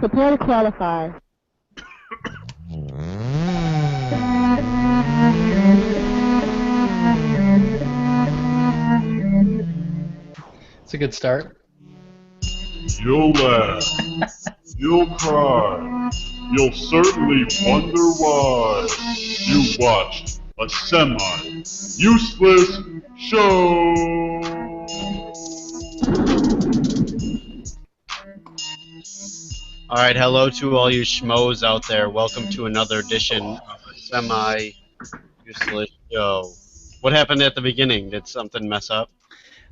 Prepare to qualify. It's a good start. You'll laugh. You'll cry. You'll certainly wonder why you watched a semi-useless show. Alright, hello to all you schmoes out there. Welcome to another edition of a semi-useless show. What happened at the beginning? Did something mess up?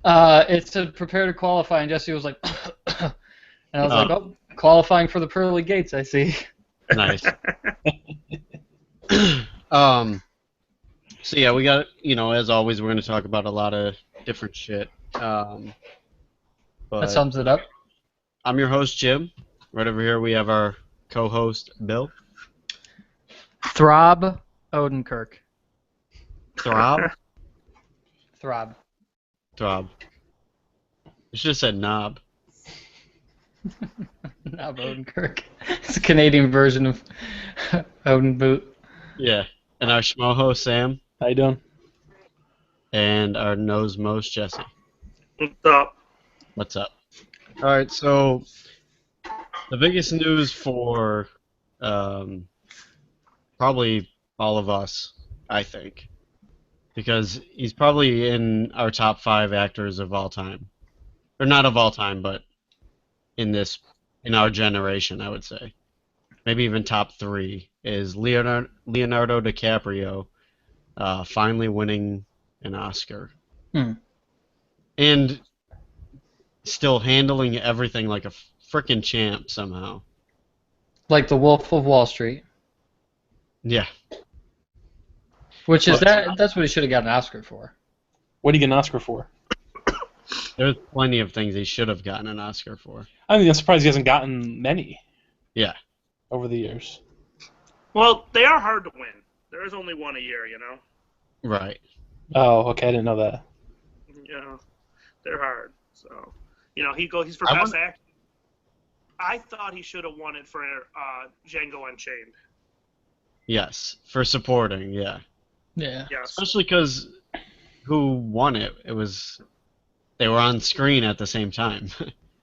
It said prepare to qualify, and Jesse was like, and I was like, oh, qualifying for the pearly gates, I see. Nice. So yeah, we got, as always, we're going to talk about a lot of different shit. That But sums it up. I'm your host, Jim. Right over here we have our co-host, Bill. Throb Odenkirk. Throb? Throb. Throb. You should have said Knob. Knob Odenkirk. It's a Canadian version of Odenboot. Yeah. And our schmo host, Sam. How you doing? And our nose most, Jesse. What's up? What's up? Alright, so the biggest news for probably all of us, I think, because he's probably in our top 5 actors of all time. Or not of all time, but in our generation, I would say. Maybe even top 3 is Leonardo DiCaprio finally winning an Oscar. And still handling everything like a frickin' champ somehow. Like the Wolf of Wall Street. Yeah. Which is that's what he should have got an Oscar for. What do you get an Oscar for? There's plenty of things he should have gotten an Oscar for. I mean, I'm surprised he hasn't gotten many. Yeah. Over the years. Well, they are hard to win. There is only one a year, Right. Oh, okay, I didn't know that. Yeah, they're hard. So, he's for best actor. I thought he should have won it for Django Unchained. Yes, for supporting, yeah. Yeah. Yes. Especially because who won it? They were on screen at the same time.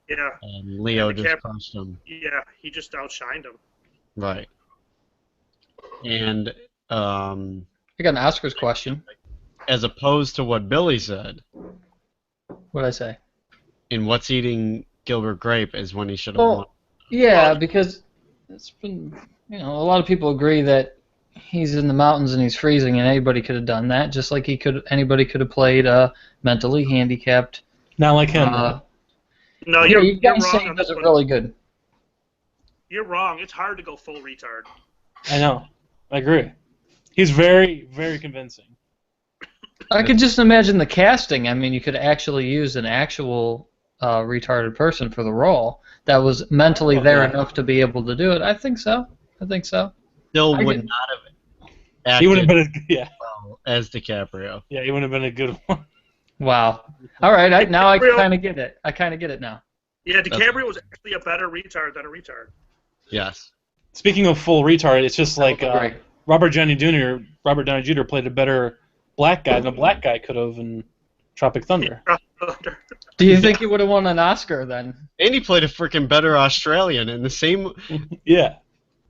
Yeah. And Leo just crushed him. Yeah, he just outshined him. Right. And I got an Oscars question. as opposed to what Billy said, What'd I say? in What's Eating Gilbert Grape is when he should have won. Yeah, because it's been, a lot of people agree that he's in the mountains and he's freezing, and anybody could have done that, just like anybody could have played a mentally handicapped. Not like him. No, you guys wrong. say he does it really good. You're wrong. It's hard to go full retard. I know. I agree. He's very, very convincing. I could just imagine the casting. I mean, you could actually use an actual retarded person for the role that was mentally there enough to be able to do it. I think so. Still would not have acted He would have been well as DiCaprio. Yeah, he would have been a good one. Wow. All right. Now I kind of get it. I kind of get it now. Yeah, DiCaprio was actually a better retard than a retard. Yes. Speaking of full retard, it's just like Great. Robert Downey Jr. played a better black guy than a black guy could have in Tropic Thunder. Do you think he would have won an Oscar then? And he played a freaking better Australian in the same... Yeah.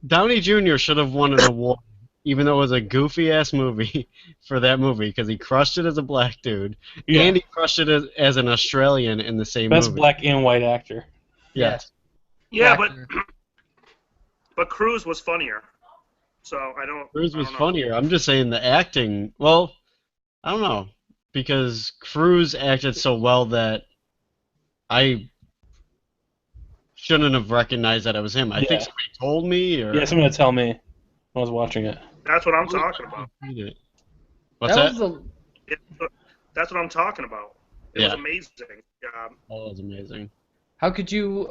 Downey Jr. should have won an award, even though it was a goofy-ass movie for that movie, because he crushed it as a black dude, and he crushed it as an Australian in the same movie. Best black and white actor. Yes. Yeah, but Cruise was funnier. So Cruise was funnier. I'm just saying the acting, well, I don't know, because Cruise acted so well that I shouldn't have recognized that it was him. I think somebody told me, or... Yeah, someone would tell me when I was watching it. That's what I'm talking about. What's that? That's what I'm talking about. It was amazing. That was amazing. How could you,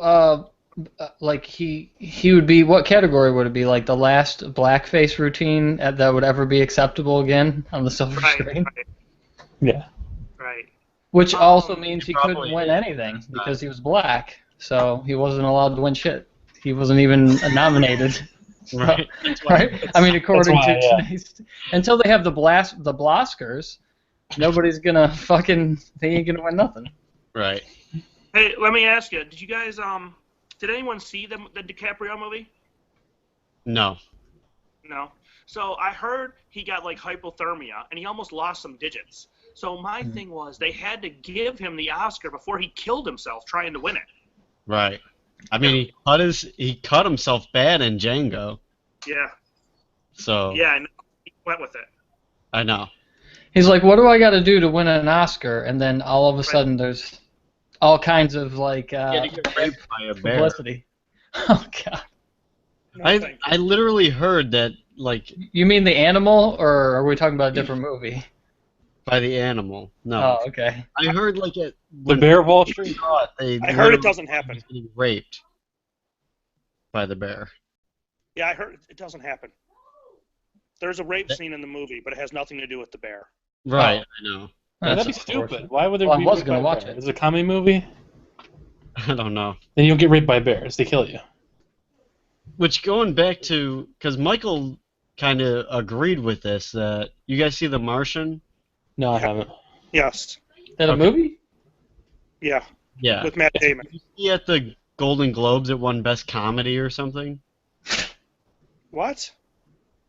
he would be, what category would it be? Like the last blackface routine that would ever be acceptable again on the silver screen? Right. Yeah. Right. Which also means he couldn't win anything because he was black, so he wasn't allowed to win shit. he wasn't even nominated. Right. Right? I mean, according why, to yeah. today's, until they have the Bloskers, nobody's gonna fucking. They ain't gonna win nothing. Right. Hey, let me ask you. Did you guys did anyone see the DiCaprio movie? No. No. So I heard he got like hypothermia and he almost lost some digits. So my thing was they had to give him the Oscar before he killed himself trying to win it. Right. I mean, he cut himself bad in Django. Yeah. So Yeah, I know. He went with it. I know. He's like, what do I got to do to win an Oscar? And then all of a Right. sudden, there's all kinds of like Yeah, to get raped by a bear. publicity. Oh God. No, thank I literally heard that, like, You mean the animal, or are we talking about a different movie? by the animal. No. Oh, okay. I heard, like, The when Bear of Wall Street? people saw it, they I heard it literally doesn't happen. was getting raped by the bear. Yeah, I heard it doesn't happen. There's a rape scene in the movie, but it has nothing to do with the bear. Right, I know. Man, That's that'd be unfortunate. stupid. Why would there Well, I be was raped gonna by a watch bear? it. Is it a comedy movie? I don't know. Then you don't get raped by bears. They kill you. Which, going back to, because Michael kind of agreed with this, that you guys see The Martian? No, I haven't. Yes. Is that a Okay. movie? Yeah. Yeah. With Matt Damon. Did you see at the Golden Globes it won Best Comedy or something? What?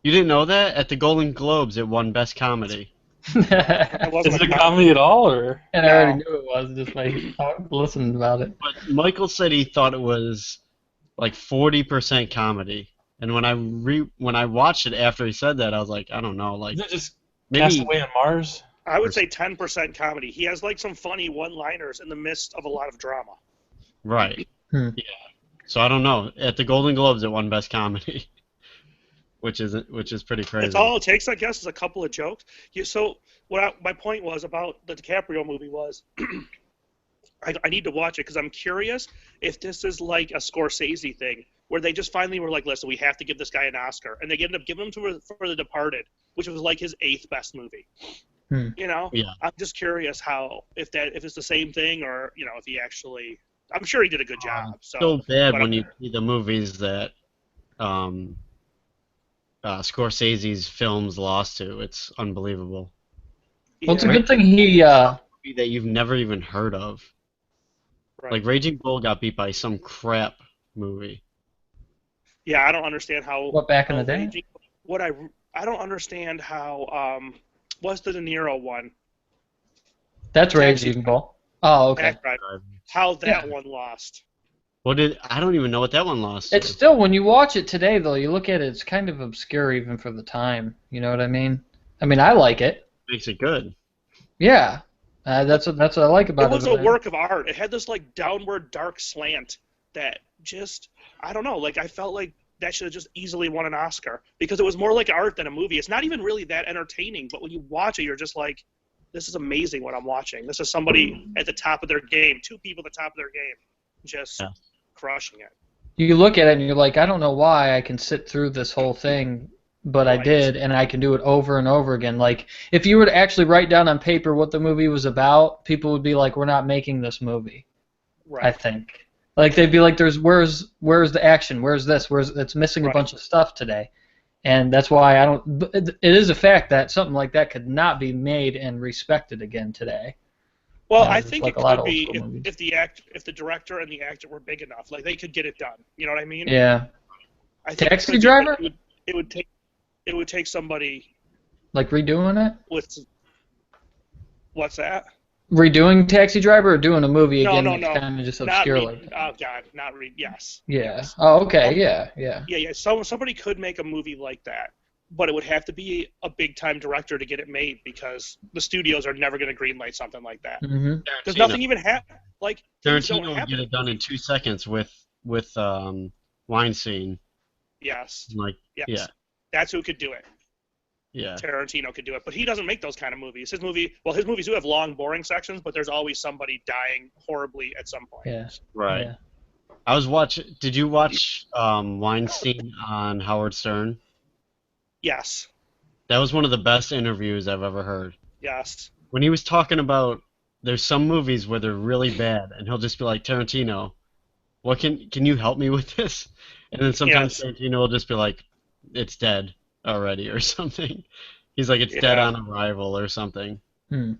You didn't know that? At the Golden Globes it won Best Comedy. It And wasn't Is it a comedy at all, or? I already knew it was just by listening about it. But Michael said he thought it was like 40% comedy. And when I watched it after he said that, I was like, I don't know, like Is it just maybe Castaway on Mars? I would say 10% comedy. He has like some funny one-liners in the midst of a lot of drama. right. Hmm. Yeah. So I don't know. At the Golden Globes it won Best Comedy. Which is pretty crazy. That's all it takes, I guess, is a couple of jokes. So my point was about the DiCaprio movie was I need to watch it because I'm curious if this is like a Scorsese thing where they just finally were like, listen, we have to give this guy an Oscar, and they ended up giving him for The Departed, which was like his 8th best movie. You know, Yeah. I'm just curious if it's the same thing or if he actually. I'm sure he did a good job. So bad when whatever. you see the movies that Scorsese's films lost to. It's unbelievable. Well, it's a Yeah, good thing he. Movie that you've never even heard of. right. Like Raging Bull got beat by some crap movie. Yeah, I don't understand how. What, back in how the day? Raging- What I don't understand how. What's the De Niro one? That's Taxi Raging Bull. Oh, okay. Taxi Driver. How that one lost. I don't even know what that one lost It's to. still, when you watch it today, though, you look at it, it's kind of obscure even for the time. You know what I mean? I mean, I like it. Makes it good. Yeah. That's what I like about It it. was a work of art. It had this like downward dark slant that just I don't know. Like I felt like that should have just easily won an Oscar because it was more like art than a movie. It's not even really that entertaining, but when you watch it, you're just like, this is amazing what I'm watching. This is somebody at the top of their game, 2 people at the top of their game, just crushing it. You look at it and you're like, I don't know why I can sit through this whole thing, but I Right. did, and I can do it over and over again. Like, if you were to actually write down on paper what the movie was about, people would be like, we're not making this movie. Right. I think. Like, they'd be like, where's the action? Where's this? It's missing a Right. bunch of stuff today. And that's why I don't. It is a fact that something like that could not be made and respected again today. Well, Yeah, I just think like it a lot could of be old school movies. if the director and the actor were big enough, like they could get it done. You know what I mean? Yeah. I think Taxi it could be, Driver? but it would take somebody Like redoing it? with what's that? Redoing Taxi Driver or doing a movie No, again no, that's no. kind of just Not obscure? read. Oh God, not read. Yes. Yeah. Yes. Oh, okay. Yeah. Yeah. Yeah. Somebody could make a movie like that, but it would have to be a big time director to get it made because the studios are never going to greenlight something like that. Mm-hmm. Because nothing even happened. Like things don't Tarantino would happen. get it done in 2 seconds with Weinstein. Yes. Like, Yes. yeah, That's who could do it. yeah. Tarantino could do it, but he doesn't make those kind of movies. His movies do have long, boring sections, but there's always somebody dying horribly at some point. Yeah. Right. Yeah. I was watching. Did you watch Weinstein on Howard Stern? Yes. That was one of the best interviews I've ever heard. Yes. When he was talking about there's some movies where they're really bad, and he'll just be like, Tarantino, what can you help me with this? And then sometimes Yes. Tarantino will just be like, it's dead already or something. He's like, it's dead Yeah. on arrival or something. Hmm.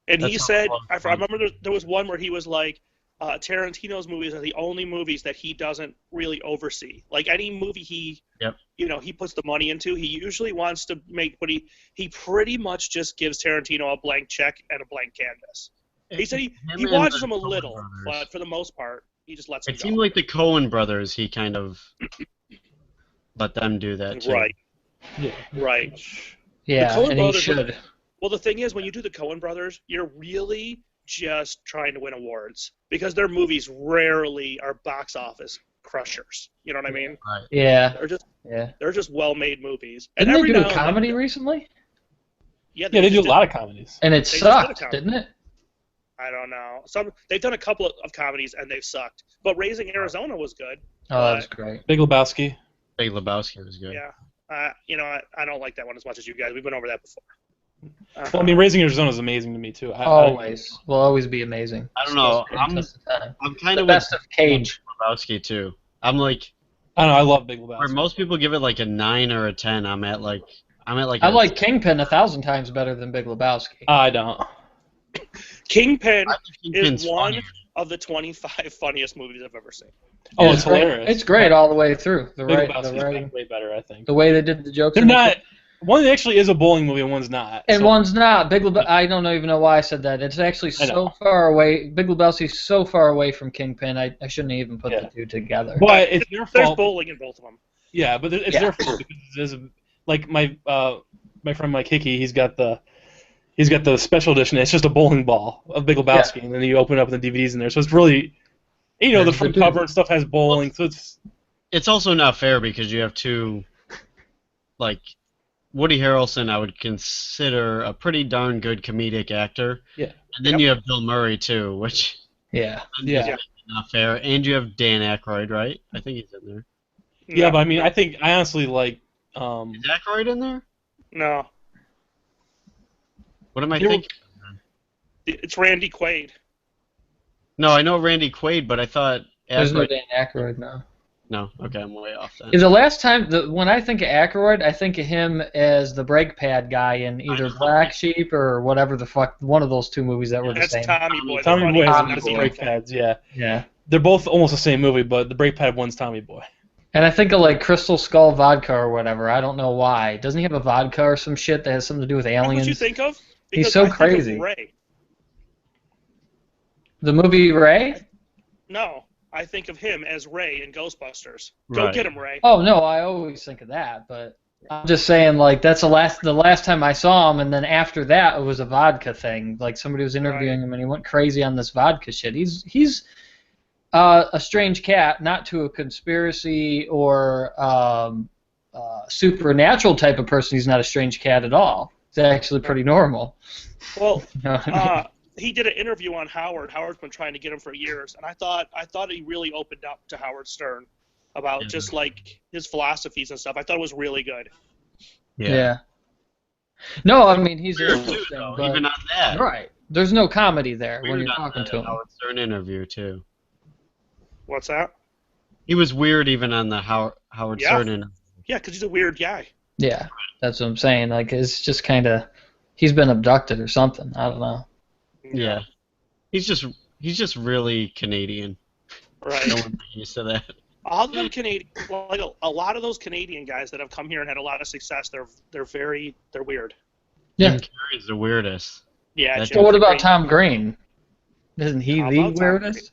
And That's he how said, close I it was. remember there was one where he was like, Tarantino's movies are the only movies that he doesn't really oversee. Like any movie he, Yep. he puts the money into, he usually wants to make, but he pretty much just gives Tarantino a blank check and a blank canvas. He said he Him and watches the him a Coen little, brothers. but for the most part, he just lets him It go. seemed like the Coen brothers, he kind of let them do that too. Right, Yeah. right. Yeah, Coen and he brothers- should. Well, the thing is, when you do the Coen brothers, you're really just trying to win awards because their movies rarely are box office crushers. You know what I mean? Right. Yeah, They're yeah. just well-made movies. Didn't they every do now a and then- comedy recently? Yeah, Yeah, they do a did- lot of comedies. And it They just did a sucked, comedy. didn't it? I don't know. They've done a couple of comedies and they've sucked. But Raising Arizona was good. Oh, that was great. Big Lebowski. Big Lebowski was good. Yeah. I don't like that one as much as you guys. We've been over that before. Well, I mean, Raising Arizona is amazing to me too. Always. Will always be amazing. I don't know. Stands the test of time. I'm kind The of best of Cage. Lebowski too. I'm like, I don't know. I love Big Lebowski. where most people give it like a 9 or a 10, I'm at like I like Kingpin 1,000 times better than Big Lebowski. I don't. Kingpin I think Kingpin's is one funnier. of the 25 funniest movies I've ever seen. Oh, it's great. hilarious. It's great all the way through. The Big right, Lebowski's the writing, way better, I think. the way they did the jokes. They're in it. not. One actually is a bowling movie, and one's not. And so- one's not. Big Lebowski. I don't even know why I said that. It's actually I so know. far away. Big Lebowski's so far away from Kingpin. I shouldn't even put Yeah. the two together. But it's their There's fault. bowling in both of them. Yeah, but it's Yeah. their fault because there's like my friend Mike Hickey. He's got the special edition. It's just a bowling ball of Big Lebowski, and then you open up the DVDs in there. So it's really, the There's front the cover and stuff has bowling. So It's also not fair because you have two, like, Woody Harrelson I would consider a pretty darn good comedic actor. Yeah. And then you have Bill Murray too, which Yeah. Yeah. is not fair. And you have Dan Aykroyd, right? I think he's in there. yeah, No, but I mean, I honestly like. Is Aykroyd in there? no, What am I There- thinking? it's Randy Quaid. No, I know Randy Quaid, but I thought There's no Aykroyd. Dan Aykroyd now. No, okay, I'm way off then. The last time, when I think of Aykroyd, I think of him as the brake pad guy in either Black Sheep or whatever the fuck, one of those two movies that were the That's same. Tommy Boy. Tommy The Boy funniest Tommy has I've the Boy. seen. brake pads. Yeah, Yeah. they're both almost the same movie, but the brake pad one's Tommy Boy. And I think of like Crystal Skull vodka or whatever. I don't know why. Doesn't he have a vodka or some shit that has something to do with That's what aliens? you think of? He's Because so I think of crazy. Ray. The movie Ray? No, I think of him as Ray in Ghostbusters. Go Right. get him, Ray. Oh no, I always think of that, but I'm just saying like that's the last time I saw him, and then after that it was a vodka thing. Like somebody was interviewing him and he went crazy on this vodka shit. He's a strange cat, not to a conspiracy or supernatural type of person. He's not a strange cat at all. He's actually pretty normal. Well, You know what I mean? he did an interview on Howard. Howard's been trying to get him for years, and I thought he really opened up to Howard Stern about Yeah. just like his philosophies and stuff. I thought it was really good. Yeah. No, I mean he's Weird too, interesting, though, but even on that. right. There's no comedy there when Weird you're on talking the to him. Howard Stern interview too. What's that? He was weird even on the Howard Yeah. Stern interview. Yeah, because he's a weird guy. Yeah, that's what I'm saying. Like it's just kind of he's been abducted or something. I don't know. Yeah. He's just really Canadian. Right. No one's used to that. All of them Canadian, like a lot of those Canadian guys that have come here and had a lot of success, they're weird. Yeah. Jim Carrey's the weirdest. Yeah. That- Jim Well, what about Carrey. Tom Green? Isn't he How the about Tom weirdest?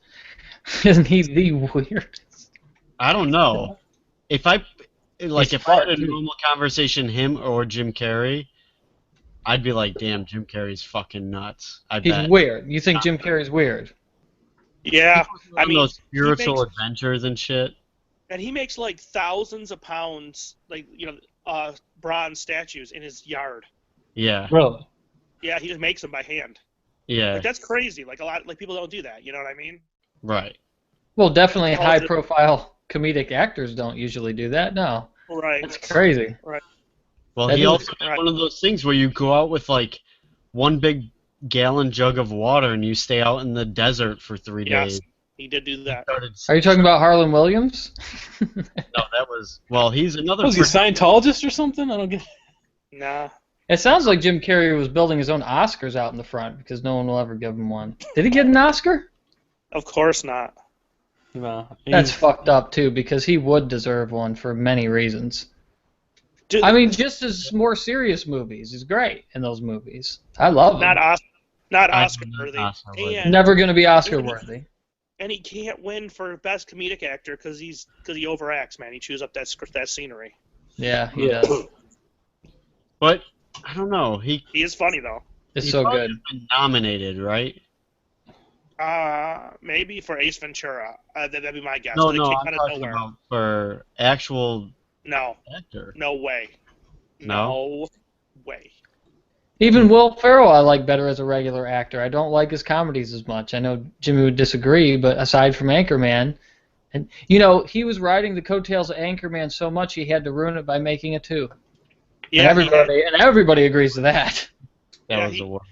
Isn't he the weirdest? I don't know. If I He's if I had a smart, too. normal conversation him or Jim Carrey, I'd be like, damn, Jim Carrey's fucking nuts. I He's bet. weird. You think Jim Carrey's weird? Yeah, I On mean, those spiritual makes- adventures and shit. and he makes like thousands of pounds, like bronze statues in his yard. Yeah. Really? Yeah, he just makes them by hand. Yeah. Like that's crazy. Like people don't do that. You know what I mean? Right. Well, definitely Oh, high-profile comedic actors don't usually do that. No, Right. that's crazy. Well, That he is- also did right. one of those things where you go out with like one big gallon jug of water and you stay out in the desert for 3 Yes. days. He did do that. Are you talking about Harlan Williams? No, that was... Well, he's another... Was he a Scientologist or something? I don't get. Nah. It sounds like Jim Carrey was building his own Oscars out in the front because no one will ever give him one. Did he get an Oscar? Of course not. No. That's fucked up too because he would deserve one for many reasons. Dude, I mean, just his more serious movies. He's great in those movies. I love him. not Oscar worthy. And Never going to be Oscar worthy. And he can't win for best comedic actor because he overacts, man. He chews up that scenery. Yeah, he does. But I don't know. He is funny though. It's so good. Been nominated, right? Maybe for Ace Ventura. That'd be my guess. No, I'm talking about for actual actor. No way. No way. Even Will Ferrell I like better as a regular actor. I don't like his comedies as much. I know Jimmy would disagree, but aside from Anchorman, and he was riding the coattails of Anchorman so much he had to ruin it by making it too. Yeah, and everybody agrees to that. That was the one.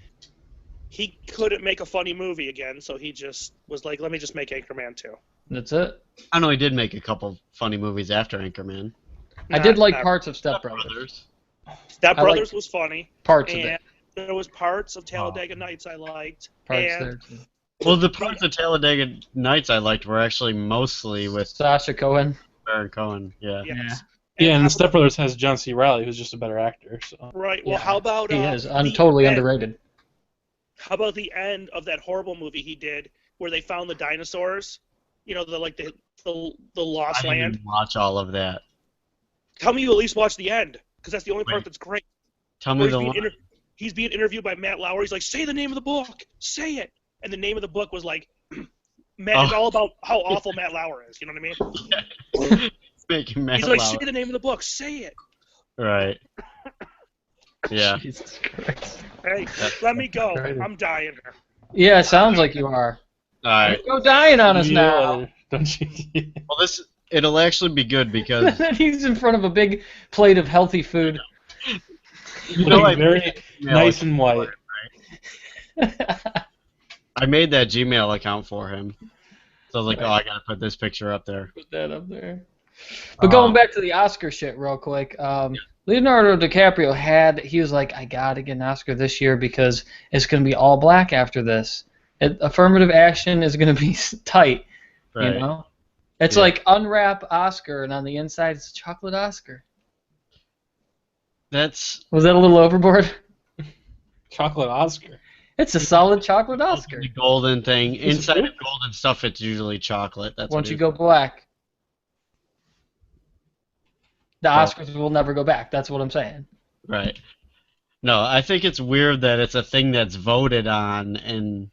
He couldn't make a funny movie again, so he just was like, let me just make Anchorman 2. That's it. I know he did make a couple funny movies after Anchorman. I did like parts of Step Brothers. Step Brothers was funny. Parts of it. There was parts of Talladega Nights I liked. Parts there too. Well, the parts of Talladega Nights I liked were actually mostly with Sacha Cohen. Baron Cohen. Yeah. Yes. Yeah, and Step Brothers has John C. Reilly, who's just a better actor. So. Right. Well, how about he is totally underrated. How about the end of that horrible movie he did where they found the dinosaurs? The Lost Land. I didn't watch all of that. Tell me you at least watch the end, because that's the only part that's great. Tell me he's being interviewed by Matt Lauer. He's like, say the name of the book. Say it. And the name of the book was like, it's all about how awful Matt Lauer is. You know what I mean? Making Matt He's like, Lauer. say the name of the book. Say it. Right. Yeah. Jesus Christ. Hey, let me go. I'm dying here. Yeah, it sounds like you are. All right. Go dying on us now. Don't you? Well, it'll actually be good because he's in front of a big plate of healthy food. Very nice and white. I made that Gmail account for him. So I was like, I gotta put this picture up there. Put that up there. But going back to the Oscar shit real quick, Leonardo DiCaprio he was like, I gotta get an Oscar this year because it's gonna be all black after this. Affirmative action is gonna be tight, Right. It's like unwrap Oscar, and on the inside it's chocolate Oscar. Was that a little overboard? Chocolate Oscar. It's a solid chocolate Oscar. The golden thing. Inside of golden stuff, it's usually chocolate. That's Once you go black, the Oscars will never go back. That's what I'm saying. Right. No, I think it's weird that it's a thing that's voted on, and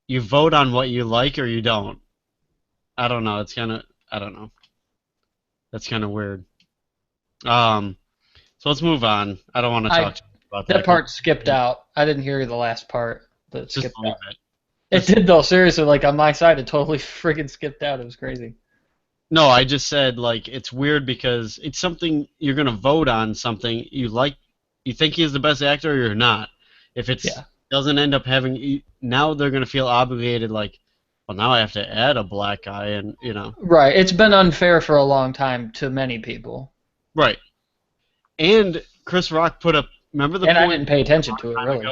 you vote on what you like or you don't. I don't know. I don't know. That's kind of weird. So let's move on. I don't want to talk about that. That part skipped out. I didn't hear the last part. That Just skipped leave out. it. It did though. Seriously, like on my side, it totally friggin' skipped out. It was crazy. No, I just said like it's weird because it's something you're gonna vote on something you like. You think he's the best actor or you're not. If it doesn't end up having, now they're gonna feel obligated like, well, now I have to add a black guy, and Right. It's been unfair for a long time to many people. Right. And Chris Rock put up. Remember the point? I didn't pay attention to it really.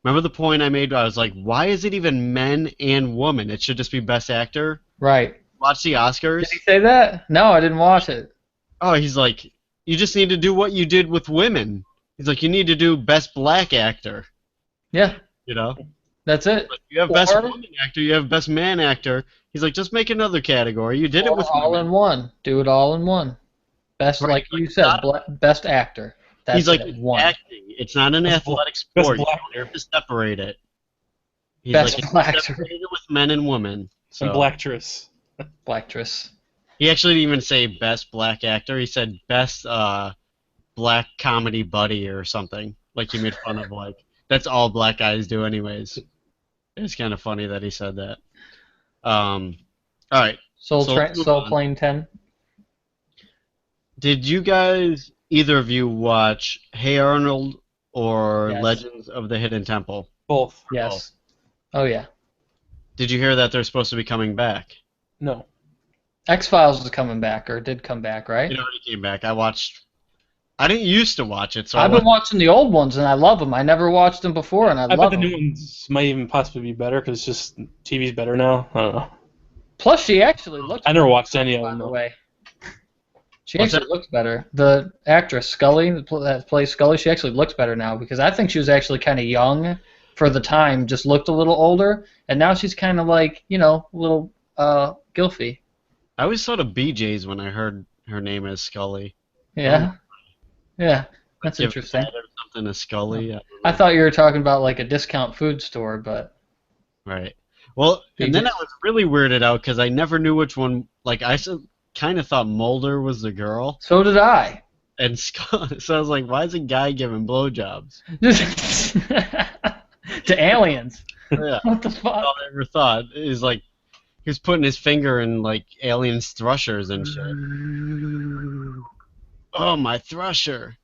Remember the point I made? I was like, why is it even men and women? It should just be best actor. Right. Watch the Oscars. Did he say that? No, I didn't watch it. Oh, he's like, you just need to do what you did with women. He's like, you need to do best black actor. Yeah. That's it. Like, you have best woman actor, you have best man actor. He's like, just make another category. You did it with all women. in one. Do it all in one. Best, right, like you said, best actor. That's he's like, one. acting. It's not an athletic sport. You don't have to separate it. He's best like, black separated it with men and women. So. And Blacktress. Blacktress. He actually didn't even say best black actor. He said best black comedy buddy or something. Like he made fun of like that's all black guys do anyways. It's kind of funny that he said that. All right. Soul Plane 10. Did you guys, either of you, watch Hey Arnold or Yes. Legends of the Hidden Temple? Both. Yes. Oh yeah. Did you hear that they're supposed to be coming back? No. X-Files is coming back, or did come back, right? It already came back. I didn't used to watch it, so I've been watching the old ones, and I love them. I never watched them before, and I bet love the them. new ones might even possibly be better because just TV's better now. I don't know. Plus, she actually looks I never better, watched any of by them. the Though. way. She What's actually looks better. The actress, Scully, that plays Scully, she actually looks better now, because I think she was actually kind of young for the time, just looked a little older, and now she's kind of like, a little gilfy. I always thought of BJ's when I heard her name as Scully. Yeah. Yeah. That's Give interesting. that or something to Scully. I thought you were talking about like a discount food store, but Right. Well, and then I BJ's. was really weirded out because I never knew which one. Like, I kind of thought Mulder was the girl, so did I. and so I was like, why is a guy giving blowjobs? To aliens. Yeah. What the fuck? All I ever thought is like he was putting his finger in like aliens' thrusters and shit. Oh, my thrusher!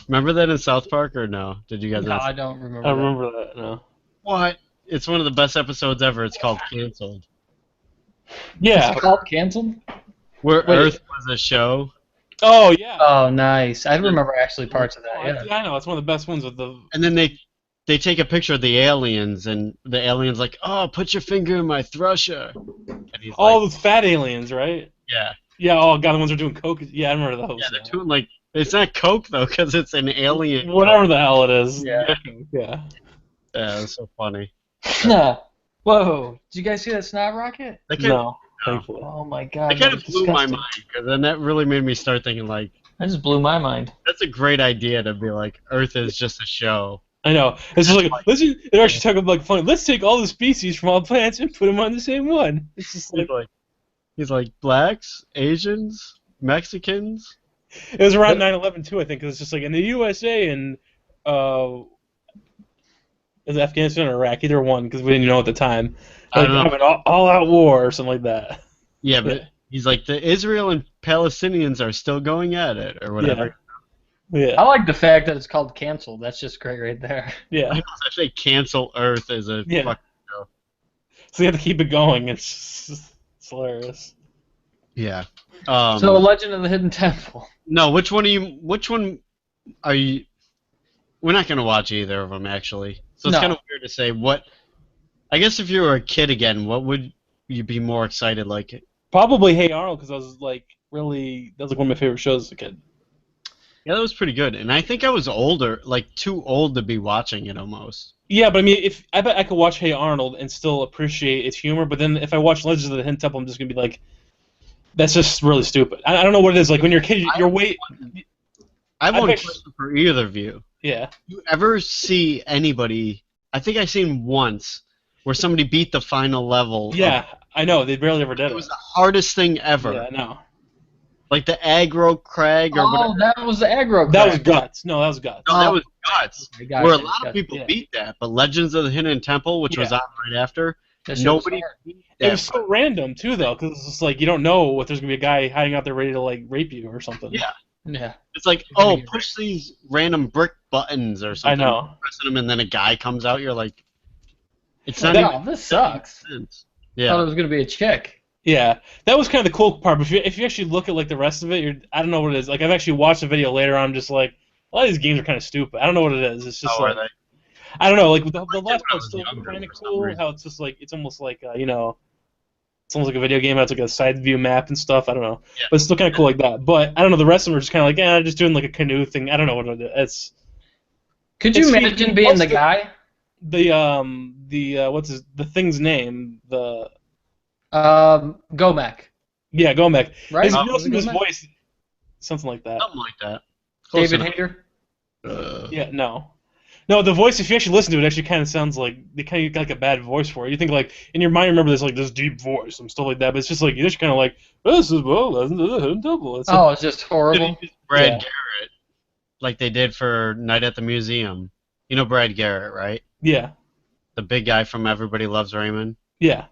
Remember that in South Park or no? Did you guys? No, not see I don't remember. I that. remember that. No. What? It's one of the best episodes ever. It's called Canceled, Yeah. It's called canceled? where Wait. Earth was a show, Oh yeah. Oh, nice. I remember actually parts of that. Yeah. I know. It's one of the best ones with the. and then they take a picture of the aliens, and the aliens like, oh, put your finger in my thrusher, and he's All like, those fat aliens, right? yeah, Yeah. Oh god, the ones that are doing coke. Yeah, I remember those. yeah, they're doing like it's not coke though, because it's an alien. Whatever the hell it is. Yeah. Yeah. Yeah, it's so funny. Whoa. Did you guys see that snob rocket? That kind No. Thankfully. Oh my god. that kind that of was blew my disgusting. mind, because then that really made me start thinking like, That just blew my mind. that's a great idea to be like, Earth is just a show. I know. It's just like they're actually talking about like funny. Let's take all the species from all plants and put them on the same one. It's just like He's like blacks, Asians, Mexicans. it was around 9/11 too, I think. 'Cause it's just like in the USA and is it Afghanistan or Iraq? Either one, because we didn't know at the time. I Like don't know. have an all-out war or something like that. Yeah, but he's like the Israel and Palestinians are still going at it or whatever. Yeah. I like the fact that it's called canceled. That's just great right there. Yeah. I say cancel Earth as a Yeah. fuck. So you have to keep it going. It's hilarious. Yeah. So, Legend of the Hidden Temple. No, which one are you? We're not gonna watch either of them actually. So it's No. kind of weird to say what. I guess if you were a kid again, what would you be more excited like? Probably Hey Arnold, because I was like really that was like one of my favorite shows as a kid. Yeah, that was pretty good. And I think I was older, like too old to be watching it almost. Yeah, but I mean, if I bet I could watch Hey Arnold and still appreciate its humor, but then if I watch Legends of the Hidden Temple, I'm just gonna be like, that's just really stupid. I don't know what it is. Like when you're a kid, you're way. I have I one bet- question for either of you. Yeah. You ever see anybody? I think I've seen once where somebody beat the final level. Yeah, I know. They barely ever did It was the hardest thing ever. Yeah, no. Like the aggro crag or Oh, whatever. that was the aggro. That was crack. Guts. No, that was Guts. No, that was Guts. I got Where a you, lot got of you. people yeah. beat that, but Legends of the Hidden Temple, which was Yeah. on right after, That shit was nobody hard. beat that. It was so random too, though, because it's just like you don't know if there's gonna be a guy hiding out there ready to like rape you or something. Yeah. Yeah. It's like, You're oh, gonna get push these random brick buttons or I something. know. Pressing them, and then a guy comes out. You're like, it's not No, even this sucks. sense. I thought it Yeah. was gonna be a chick. Yeah, that was kind of the cool part. But if you actually look at like the rest of it, I don't know what it is. Like I've actually watched a video later. I'm just like, a lot of these games are kind of stupid. I don't know what it is. It's just How are like they? I don't know. Like the liked it last when I part's was still younger kind of for some cool. reason. How it's just like it's almost like it's almost like a video game. How it's like a side view map and stuff. I don't know, Yeah. but it's still kind of cool like that. But I don't know. The rest of them are just kind of like, just doing like a canoe thing. I don't know what it is. It's Could you It's- imagine being what's the the- guy? the what's the thing's name? Gomek, Gomek. right? His, Was it his Gomek? voice, something like that. Something like that. Close David enough. Hayter. Yeah, no. No, the voice, if you actually listen to it, actually kind of sounds like they kind of got like a bad voice for it. You think like in your mind, remember this deep voice and stuff like that, but it's just like you're just kind of like this is double. It's Oh, it's just horrible. Brad Yeah. Garrett, like they did for Night at the Museum. You know Brad Garrett, right? yeah, The big guy from Everybody Loves Raymond. yeah.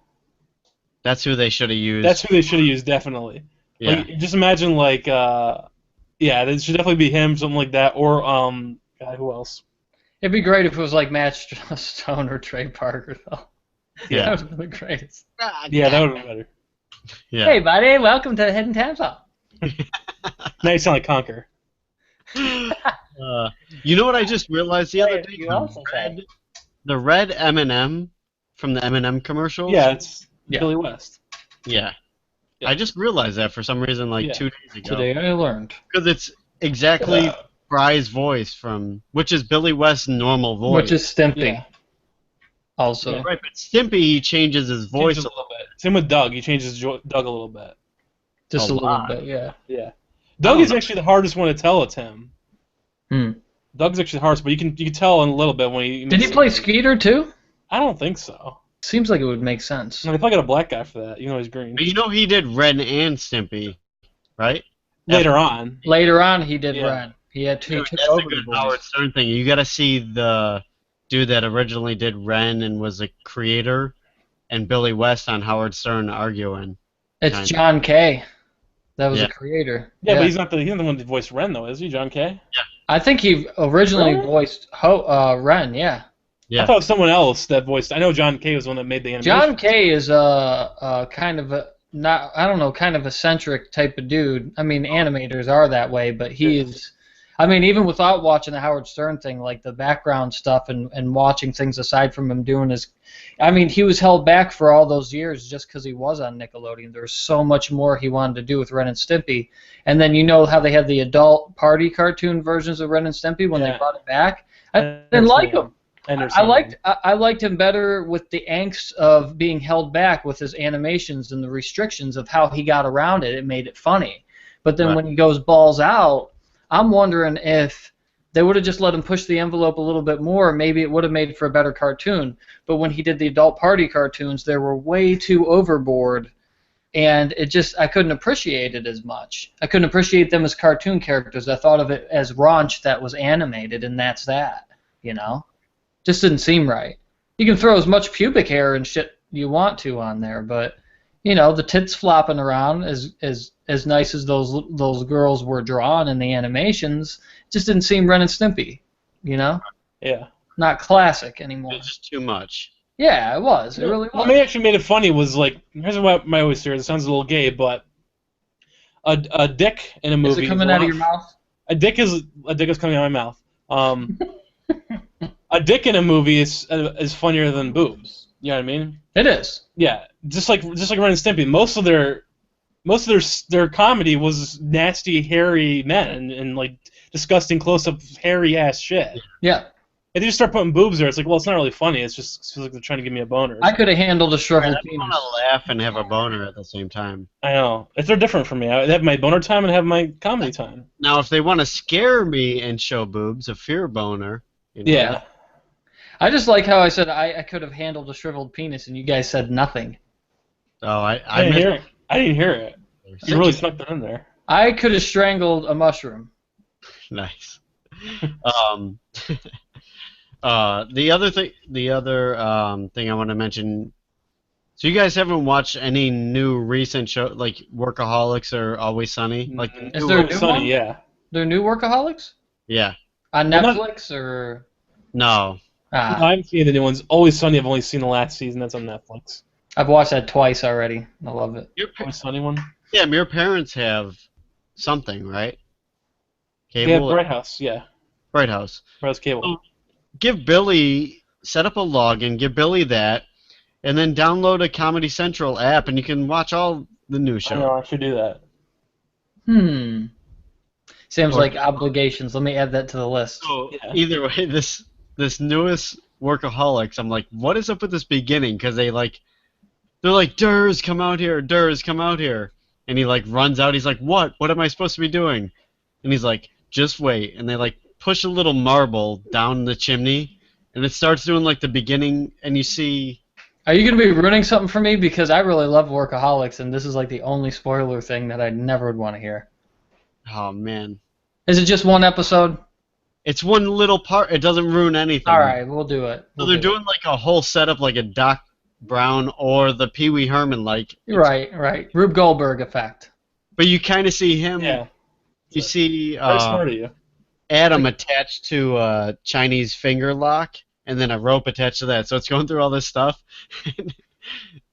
That's who they should have used. That's who they should have used definitely. yeah. Like just imagine like it should definitely be him, something like that, or God, who else? It'd be great if it was like Matt Stone or Trey Parker, though. That would have been the greatest. Yeah, that would have been better. Yeah. Hey, buddy, welcome to Hidden Tampa. Now you sound like Conker. You know what I just realized the other day? You also said. The red M&M from the M&M commercials. Yeah, it's Yeah. Billy West. Yeah. Yeah. I just realized that for some reason, like 2 days ago. Today I learned. Because it's exactly Fry's voice which is Billy West's normal voice. Which is Stimpy. Yeah. Also. Yeah. Right, but Stimpy, he changes his voice Changes a little bit. Same with Doug. He changes Doug a little bit. Just A a little lot. bit, yeah. Yeah. Doug is actually the hardest one to tell it's him. Hmm. Doug's actually the hardest, but you can tell in a little bit when he. Did he play Skeeter too? I don't think so. Seems like it would make sense. I mean, they probably got a black guy for that, even though he's green. But you know he did Ren and Stimpy, right? Later on. Later on, he did Yeah. Ren. He had two. Dude, Took that's a over the good voice. Howard Stern thing. You got to see the dude that originally did Ren and was a creator, and Billy West on Howard Stern arguing. It's Kinda. John Kay. That was Yeah. a creator. Yeah, but he's not the one that voiced Ren, though, is he? John Kay? I think he originally Really? voiced Ren. Yeah. Yeah. I thought it was someone else that voiced. I know John Kay was the one that made the animation. John Kay is kind of a kind of eccentric type of dude. I mean, animators are that way, but he is. I mean, even without watching the Howard Stern thing, like the background stuff and watching things aside from him doing his, I mean, he was held back for all those years just because he was on Nickelodeon. There was so much more he wanted to do with Ren and Stimpy, and then you know how they had the adult party cartoon versions of Ren and Stimpy when they Yeah. brought it back. I didn't like him. I liked him better with the angst of being held back with his animations and the restrictions of how he got around it. It made it funny. But then Right. when he goes balls out, I'm wondering if they would have just let him push the envelope a little bit more, maybe it would have made for a better cartoon. But when he did the adult party cartoons, they were way too overboard, and I couldn't appreciate it as much. I couldn't appreciate them as cartoon characters. I thought of it as raunch that was animated, and that's that, you know? Just didn't seem right. You can throw as much pubic hair and shit you want to on there, but you know, the tits flopping around as nice as those girls were drawn in the animations, just didn't seem Ren and Stimpy, you know? Yeah. Not classic anymore. It's just too much. Yeah, it was. It really What was. actually made it funny was like, here's what my always hear. It sounds a little gay, but a dick in a movie. Is it coming out of your mouth? A dick is coming out of my mouth. A dick in a movie is funnier than boobs. You know what I mean? It is. Yeah, just like Ren and Stimpy. Most of their comedy was nasty, hairy men and like disgusting close-up, hairy ass shit. Yeah. If they just start putting boobs there, it's like, well, it's not really funny. It feels like they're trying to give me a boner. I could have handled a shriveled I penis. want to laugh and have a boner at the same time. I know. They're different for me. I have my boner time and have my comedy time. Now, if they want to scare me and show boobs, a fear boner. You know, Yeah. I just like how I said I could have handled a shriveled penis, and you guys said nothing. Oh, I I didn't missed hear it. I didn't hear it. You really snuck that in there. I could have strangled a mushroom. Nice. The other thing I want to mention. So you guys haven't watched any new recent show like Workaholics or Always Sunny? Like the Is new there a one? new Sunny, one? yeah. They're new Workaholics Yeah. on Well, not- Netflix or No. No, I haven't seen the new ones. Always Sunny, I've only seen the last season. That's on Netflix. I've watched that twice already. I love it. Always Sunny one? Yeah, your parents have something, right? Yeah, Cable. Bright House, yeah. Bright House. Bright House Cable. Set up a login, give Billy that, and then download a Comedy Central app, and you can watch all the new I shows. know, I should do that. Seems Or- like obligations. Let me add that to the list. So Yeah. either way, this newest Workaholics, I'm like, what is up with this beginning? Because they're like, Durs, come out here, Durs, come out here, and he like runs out. He's like, what? What am I supposed to be doing? And he's like, just wait. And they like push a little marble down the chimney, and it starts doing like the beginning, and you see. Are you going to be ruining something for me? Because I really love Workaholics, and this is like the only spoiler thing that I never would want to hear. Oh man, Is it just one episode? it's one little part. It doesn't ruin anything. All right, we'll do it. So they're doing like a whole setup, like a Doc Brown or the Pee Wee Herman, like. Right. Rube Goldberg effect. But you kind of see him. Yeah. You see Very smart of you. Adam attached to a Chinese finger lock, and then a rope attached to that. So it's going through all this stuff,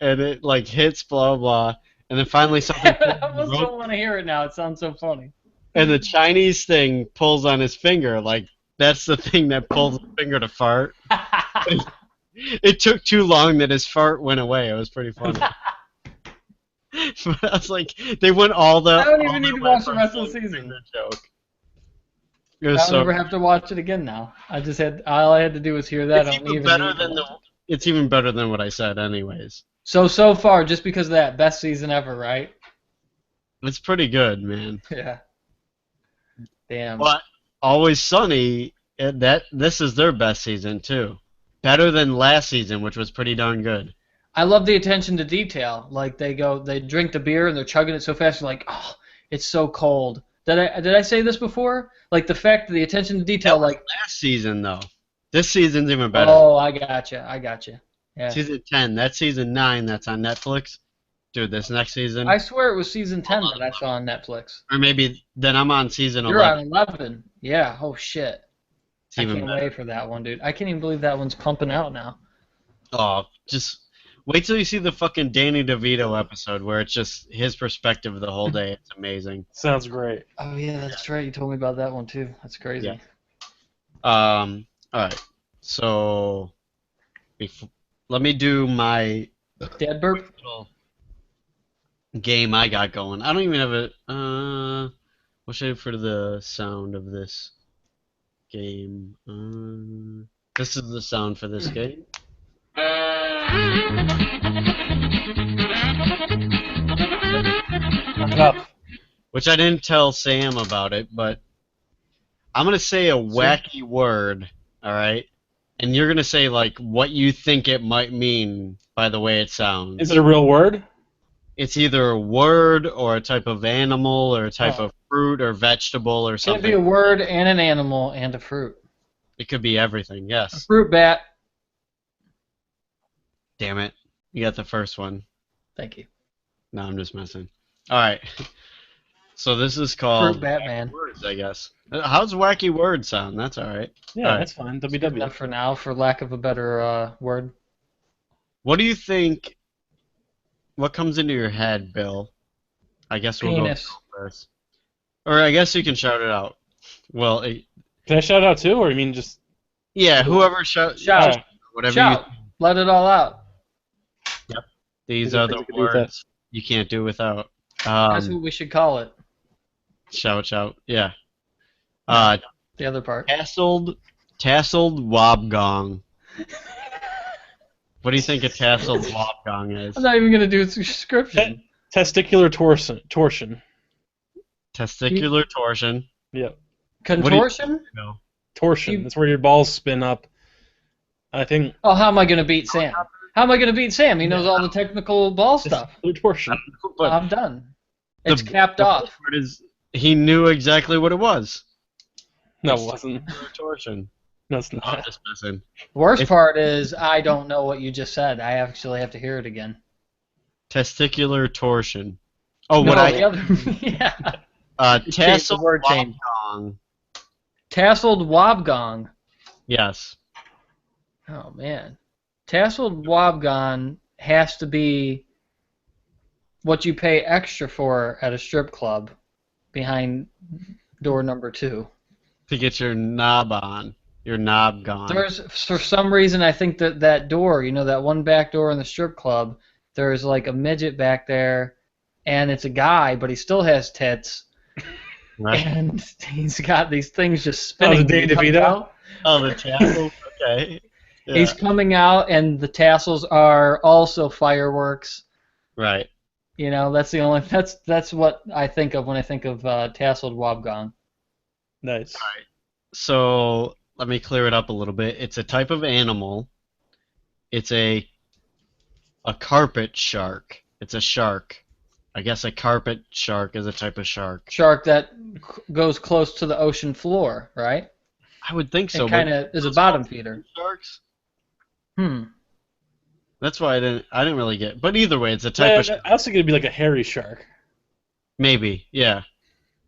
and it like hits blah blah, and then finally something. I almost don't want to hear it now. It sounds so funny. And the Chinese thing pulls on his finger, like that's the thing that pulls his finger to fart. It took too long that his fart went away. It was pretty funny. But I was like, they went all the. I don't even need to watch the rest of the season. Joke. It was I'll so. never have to watch it again now. All I had to do was hear that. It's I don't even even better need to than watch it. It's even better than what I said, anyways. So far, just because of that, best season ever, right? It's pretty good, man. Yeah. Damn. But Always Sunny, this is their best season too. Better than last season, which was pretty darn good. I love the attention to detail. Like they drink the beer and they're chugging it so fast. You're like, oh, it's so cold. Did I say this before? Like the fact that the attention to detail, That was like last season though. This season's even better. Oh, I gotcha. Yeah. Season 10. That's season 9. That's on Netflix. Dude, this next season. I swear it was season 10 that I saw on Netflix. Or maybe then I'm on season You're 11. on 11. Yeah. Oh shit. It's I even can't better. wait for that one, dude. I can't even believe that one's pumping out now. Oh, just wait till you see the fucking Danny DeVito episode where it's just his perspective the whole day. It's amazing. Sounds great. Oh yeah, that's right. You told me about that one too. That's crazy. Yeah. All right. So, let me do my Dad burp. little game I got going. I don't even have a. What should I do for the sound of this game? This is the sound for this game. Knock it up. Which I didn't tell Sam about it, but I'm gonna say a wacky word, all right? And you're gonna say like what you think it might mean by the way it sounds. Is it a real word? It's either a word or a type of animal or a type Oh. of fruit or vegetable or Can it something. be a word and an animal and a fruit? It could be everything. A Yes. fruit bat. Damn it. You got the first one. Thank you. No, I'm just messing. All right. So this is called Fruit Batman. words, I guess. How's wacky word sound? That's all right. Yeah, All right. that's fine. Good WW. enough for now, for lack of a better word. What do you think? What comes into your head, Bill? I guess we'll Penis. go first. Or I guess you can shout it out. Well, Can I shout out too, or you mean just? yeah, whoever shout, Shout. whatever Shout. Let it all out. these Is it are the physical with that? words you can't do without. That's what we should call it. Shout, yeah. The other part. tasseled wobgong. What do you think a tasseled wobgong is? I'm not even gonna do its description. Testicular torsion. Testicular torsion. Yep. Contortion? No. Torsion. That's where your balls spin up. I think. Oh, how am I gonna beat Sam? How am I gonna beat Sam? He knows all the technical ball stuff. Testicular torsion. But I'm done. It's the- capped the off. worst part is he knew exactly what it was. No, it wasn't. Testicular torsion. No, it's I'm not. just messing. Worst part is I don't know what you just said. I actually have to hear it again. Testicular torsion. Oh, No, what the I other, yeah. Change the tasseled word change. wobgong. Tasseled wobgong. Yes. Oh man, tasseled wobgong has to be what you pay extra for at a strip club behind door number 2. To get your knob on. Your knob gone. There's, for some reason, I think that door, that one back door in the strip club, there's like a midget back there, and it's a guy, but he still has tits, Right? and he's got these things just spinning. Oh, the Danny He comes DeVito? out, Oh, the tassels? Okay. Yeah. He's coming out, and the tassels are also fireworks. Right. That's what I think of when I think of tasseled wobgong. Nice. So let me clear it up a little bit. It's a type of animal. It's a carpet shark. It's a shark. I guess a carpet shark is a type of shark. Shark that goes close to the ocean floor, right? I would think so. It kind of is a bottom feeder. Sharks. Hmm. That's why I didn't really get. But either way, it's a type of shark. I was thinking it'd be like a hairy shark. Maybe. Yeah.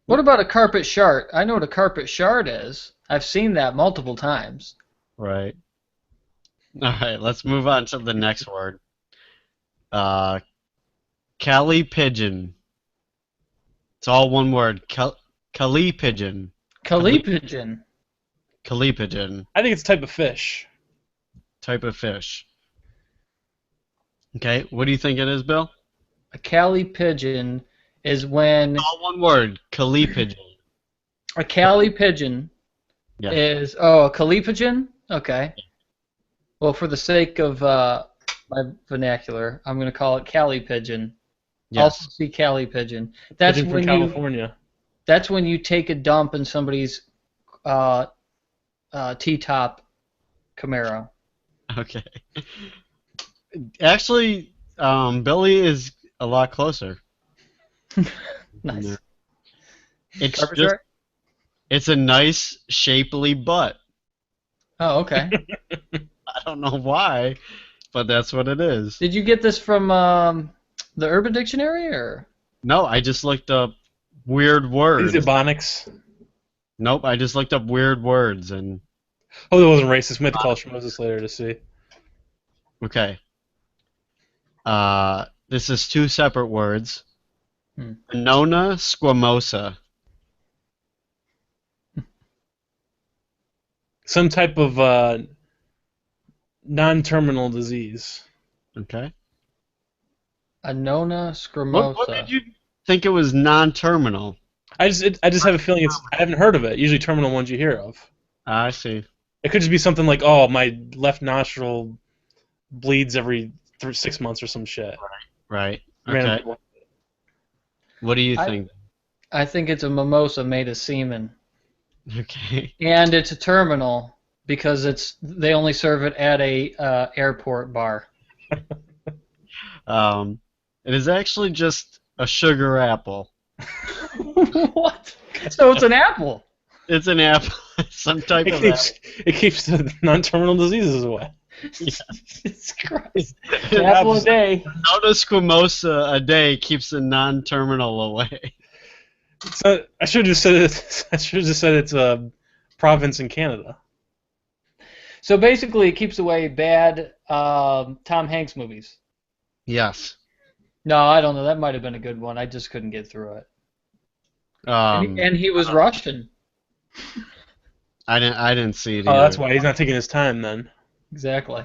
What about a carpet shart? I know what a carpet shart is. I've seen that multiple times. Right. All right, let's move on to the next word. Cali pigeon. It's all one word. Cali pigeon. Kali pigeon. Cali pigeon. I think it's a type of fish. Type of fish. Okay, what do you think it is, Bill? A Cali pigeon is when All one word. Cali pigeon. a Cali pigeon Yeah. is a Cali pigeon. Okay. Well, for the sake of my vernacular, I'm going to call it Cali pigeon. Yes. Also see Cali pigeon. That's Pigeon from when California. that's when you take a dump in somebody's T-top Camaro. Okay. Actually, Billy is a lot closer. Nice. It's Garbage just, truck? it's a nice, shapely butt. Oh, okay. I don't know why, but that's what it is. Did you get this from the Urban Dictionary or? No, I just looked up weird words. Is it Ebonics? Nope, I just looked up weird words and Oh, that wasn't racist. We had to call Schmosis later to see. okay. This is two separate words. Nona squamosa. Some type of non-terminal disease. Okay. Annona squamosa. What did you think it was non-terminal? I just have a feeling I haven't heard of it. Usually terminal ones you hear of. I see. It could just be something like, oh, my left nostril bleeds every 6 months or some shit. Right. Random Okay. people. What do you think? I think it's a mimosa made of semen. Okay. And it's a terminal because they only serve it at a airport bar. It is actually just a sugar apple. What? So it's an apple. It's an apple. Some type of It keeps the non-terminal diseases away. Jesus Christ. An apple a day. Nona squamosa a day keeps the non-terminal away. So I should have just said it. I should have just said it's a province in Canada. So basically, it keeps away bad Tom Hanks movies. Yes. No, I don't know. That might have been a good one. I just couldn't get through it. And he was Russian. I didn't see it Oh, either. that's why he's not taking his time then. Exactly.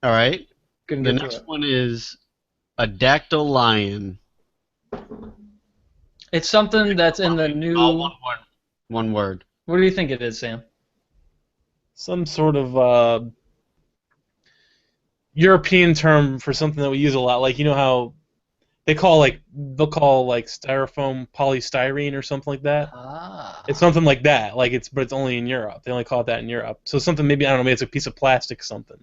All right. Couldn't The get through next it. one is a dactyl lion. It's something that's in the new. All one word. What do you think it is, Sam? Some sort of European term for something that we use a lot. Like, you know how they'll call styrofoam polystyrene or something like that. Ah. It's something like that. But it's only in Europe. They only call it that in Europe. So something, maybe, I don't know, maybe it's a piece of plastic something.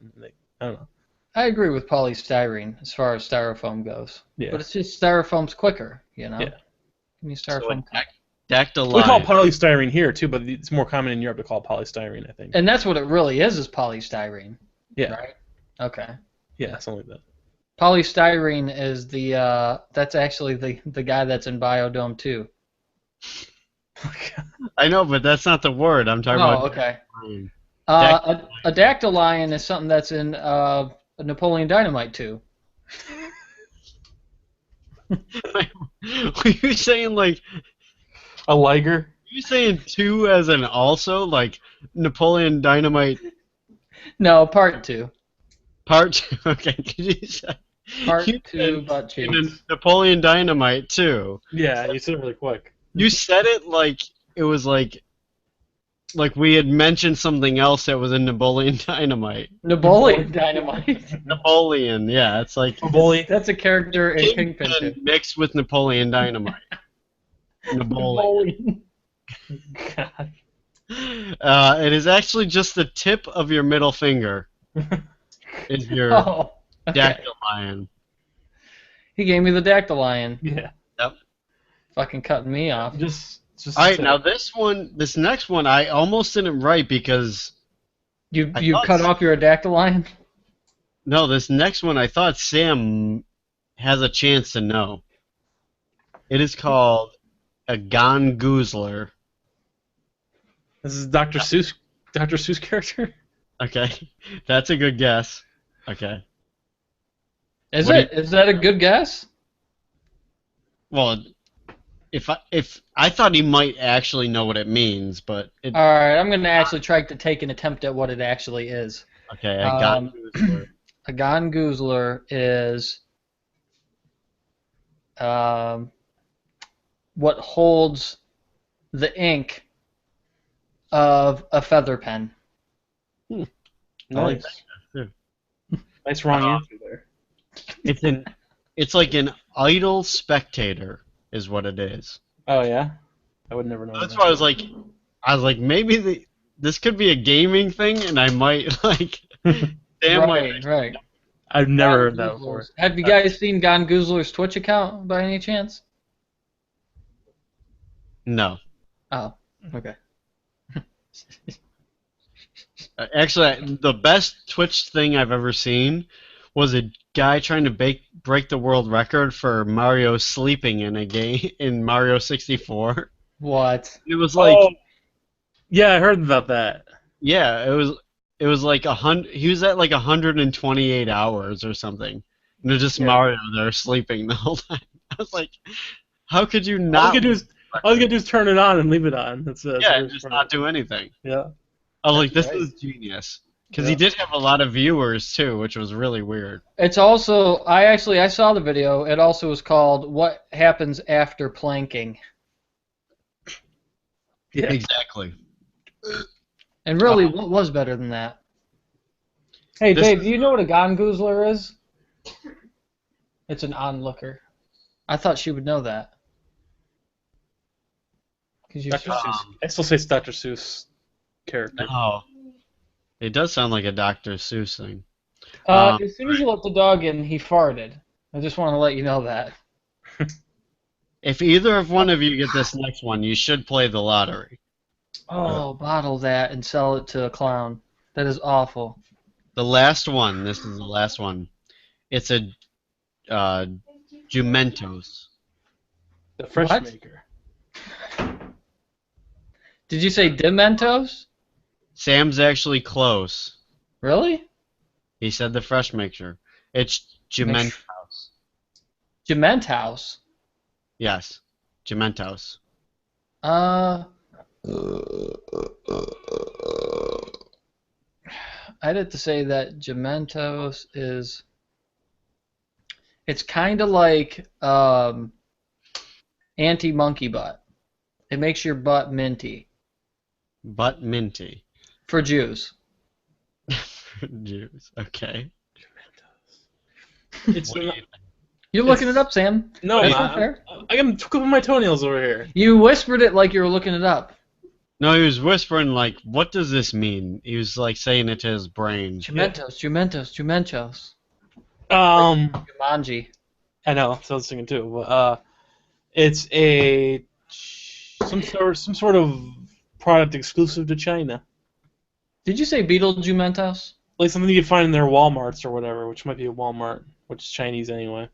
I don't know. I agree with polystyrene as far as styrofoam goes. Yeah. But it's just styrofoam's quicker, you know? Yeah. Give me styrofoam. Dactyl We call it lion. polystyrene here too, but it's more common in Europe to call it polystyrene, I think. And that's what it really is polystyrene. Yeah. Right? Okay. Yeah, something like that. Polystyrene is that's actually the guy that's in Biodome 2. I know, but that's not the word. I'm talking about. Oh, okay. Lion. A dactyl lion is something that's in Napoleon Dynamite 2. Were you saying like? A liger? Are you saying two as an also like Napoleon Dynamite No, part 2. part two? Okay, could you say Part you 2 butt and then cheeks. Napoleon Dynamite too? Yeah, you said it really quick. You said it like it was like we had mentioned something else that was in Napoleon Dynamite. Napoleon Dynamite. Napoleon, yeah, it's like Bully. That's a character in Kingpin 2. mixed with Napoleon Dynamite. Napoleon. God. It is actually just the tip of your middle finger. Is your Oh. Okay. dactyl lion. He gave me the dactyl lion. Yeah. Yep. Fucking cutting me off. Just All right, now this next one, I almost didn't write because You I thought cut off your dactyl lion? no, this next one I thought Sam has a chance to know. It is called a gongoozler. This is Dr. Seuss character? Okay, that's a good guess. Okay. Is What do it? Is that a good guess? Well, if I thought he might actually know what it means, but it All right, I'm gonna actually try to take an attempt at what it actually is. okay. I got Um, Goozler. a Gongoozler is um, what holds the ink of a feather pen. I like Nice. that too. Nice wrong answer there. It's like an idle spectator is what it is. Oh yeah, I would never know. That's that. why I was like maybe this could be a gaming thing, and I might like Sam might. Right. I've never heard that before. Have you guys seen Gongoozler's Twitch account by any chance? No. Oh, okay. Actually, the best Twitch thing I've ever seen was a guy trying to break the world record for Mario sleeping in a game in Mario 64. What? It was like, Oh, yeah, I heard about that. yeah, it was like 100. He was at like 128 hours or something. And it was just Yeah. Mario there sleeping the whole time. I was like, how could you All you not? gotta do is turn it on and leave it on. That's Yeah, and just not do anything. Yeah. I was like, this right. is genius. Because he did have a lot of viewers too, which was really weird. It's also I saw the video. It also was called "What Happens After Planking," Yeah. Exactly. and really, what was better than that? Hey, This Dave, is- do you know what a Gongoozler is? It's an onlooker. I thought she would know that. 'Cause you Dr. Seuss. I still say it's Dr. Seuss character. Oh, it does sound like a Dr. Seuss thing. as soon as you let the dog in, he farted. I just want to let you know that. If either of one of you get this next one, you should play the lottery. Oh, bottle that and sell it to a clown. That is awful. The last one. This is the last one. It's a Jumentos. The fresh What? maker. Did you say Dementos? Sam's actually close. Really? He said the fresh mixture. It's Jumentos. Dement House? Yes, Jumentos. I'd have to say that Gementos is. It's kind of like anti-monkey butt. It makes your butt minty Butt minty. for Jews. Juice. Okay. It's What do you think? You're looking it up, Sam. no, That's not fair. I'm twiddling my toenails over here. You whispered it like you were looking it up. No, he was whispering like, "What does this mean?" He was like saying it to his brain. Jumentos. Jumentos. Jumanji. I know, so I was thinking too. But, it's some sort of product exclusive to China. Did you say Beetle Jumentos? Like something you find in their Walmarts or whatever, which might be a Walmart, which is Chinese anyway.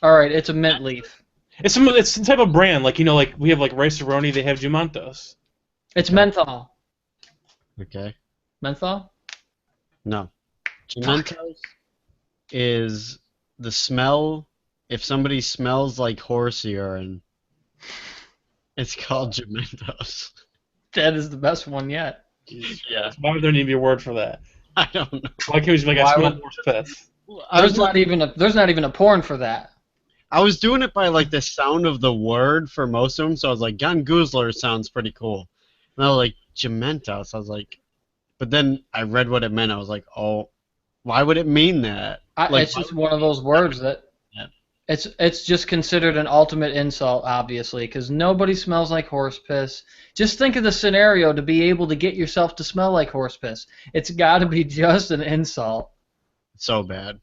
All right, it's a mint leaf. It's some type of brand, like like we have like Rice-A-Roni, they have Jumentos. It's menthol. Okay. Menthol? No. Jumentos is the smell. If somebody smells like horse urine, it's called Jumentos. That is the best one yet. Yeah. Why would there need to be a word for that? I don't know. Why can't we just be like, Why I smell would- horse piss? There's not even a porn for that. I was doing it by like the sound of the word for most of them, so I was like, Gongoozler sounds pretty cool. And I was like, Jumentos. I was like, but then I read what it meant. I was like, oh, why would it mean that? Like, It's just one of those words that Yeah. it's just considered an ultimate insult, obviously, because nobody smells like horse piss. Just think of the scenario to be able to get yourself to smell like horse piss. It's got to be just an insult. so bad.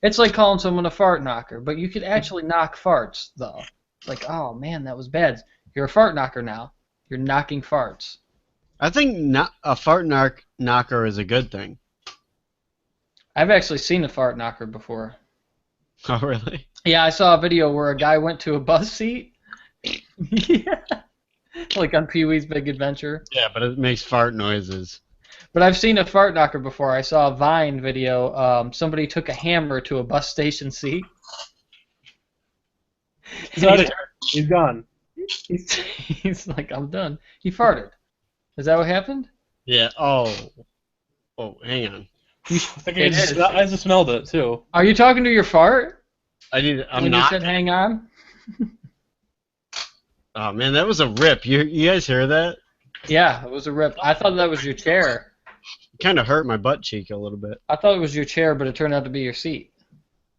It's like calling someone a fart knocker, but you could actually knock farts, though. Like, oh man, that was bad. You're a fart knocker now. You're knocking farts. I think not a fart knocker is a good thing. I've actually seen a fart knocker before. Oh, really? Yeah, I saw a video where a guy went to a bus seat. Yeah. Like on Pee-wee's Big Adventure. Yeah, but it makes fart noises. But I've seen a fart knocker before. I saw a Vine video. Somebody took a hammer to a bus station seat. He's out of here. He's gone. He's like, I'm done. He farted. Is that what happened? Yeah. Oh, hang on. I think I just smelled it too. Are you talking to your fart? I'm When not. you said hang on? Oh man, that was a rip. You guys hear that? Yeah, it was a rip. I thought that was your chair. It kind of hurt my butt cheek a little bit. I thought it was your chair, but it turned out to be your seat.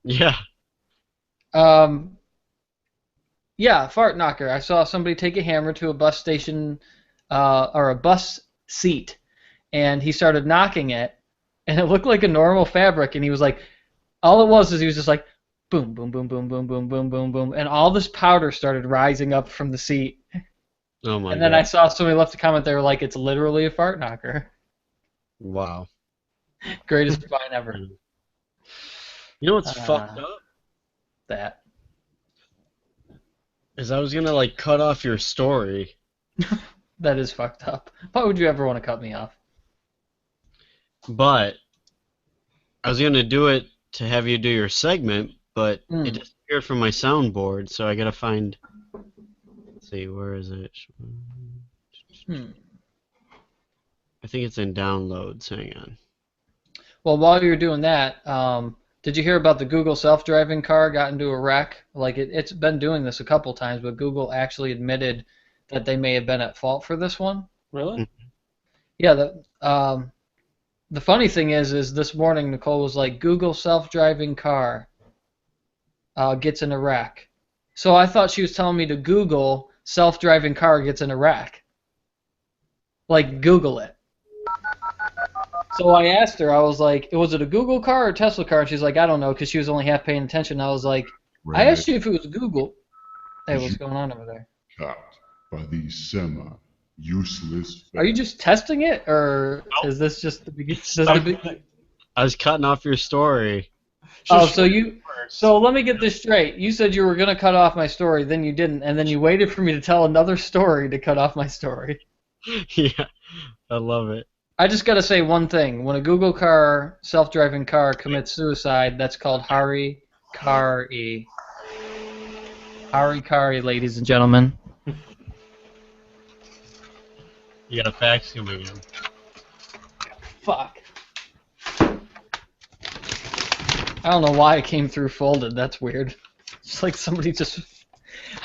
Yeah. Yeah, fart knocker. I saw somebody take a hammer to a bus station or a bus seat, and he started knocking it, and it looked like a normal fabric, and he was like, all it was is he was just like, boom, boom, boom, boom, boom, boom, boom, boom, boom, and all this powder started rising up from the seat. Oh my god. And then I saw somebody left a comment, they were like, it's literally a fart knocker. Wow. Greatest find ever. You know what's fucked up? That. Is I was gonna like cut off your story. That is fucked up. Why would you ever want to cut me off? But I was gonna do it to have you do your segment, but it disappeared from my soundboard, so I gotta find. Let's see, where is it? I think it's in downloads. Hang on. Well, while you're doing that, did you hear about the Google self-driving car got into a wreck? Like it's been doing this a couple times, but Google actually admitted that they may have been at fault for this one. Really? Yeah. The funny thing is this morning Nicole was like, Google self-driving car gets in a wreck. So I thought she was telling me to Google self-driving car gets in a wreck. Like Google it. So I asked her, I was like, was it a Google car or a Tesla car? And she's like, I don't know, because she was only half paying attention. I was like, I asked you if it was Google. Hey, what's going on over there? Capped by these semi-useless. Are you just testing it, or is this just the beginning? I was cutting off your story. Oh, so let me get this straight. You said you were going to cut off my story, then you didn't, and then you waited for me to tell another story to cut off my story. Yeah, I love it. I just got to say one thing. When a Google car, self-driving car, commits suicide, that's called harikari. Harikari, ladies and gentlemen. You got a fax coming in. Fuck. I don't know why it came through folded. That's weird. It's like somebody just...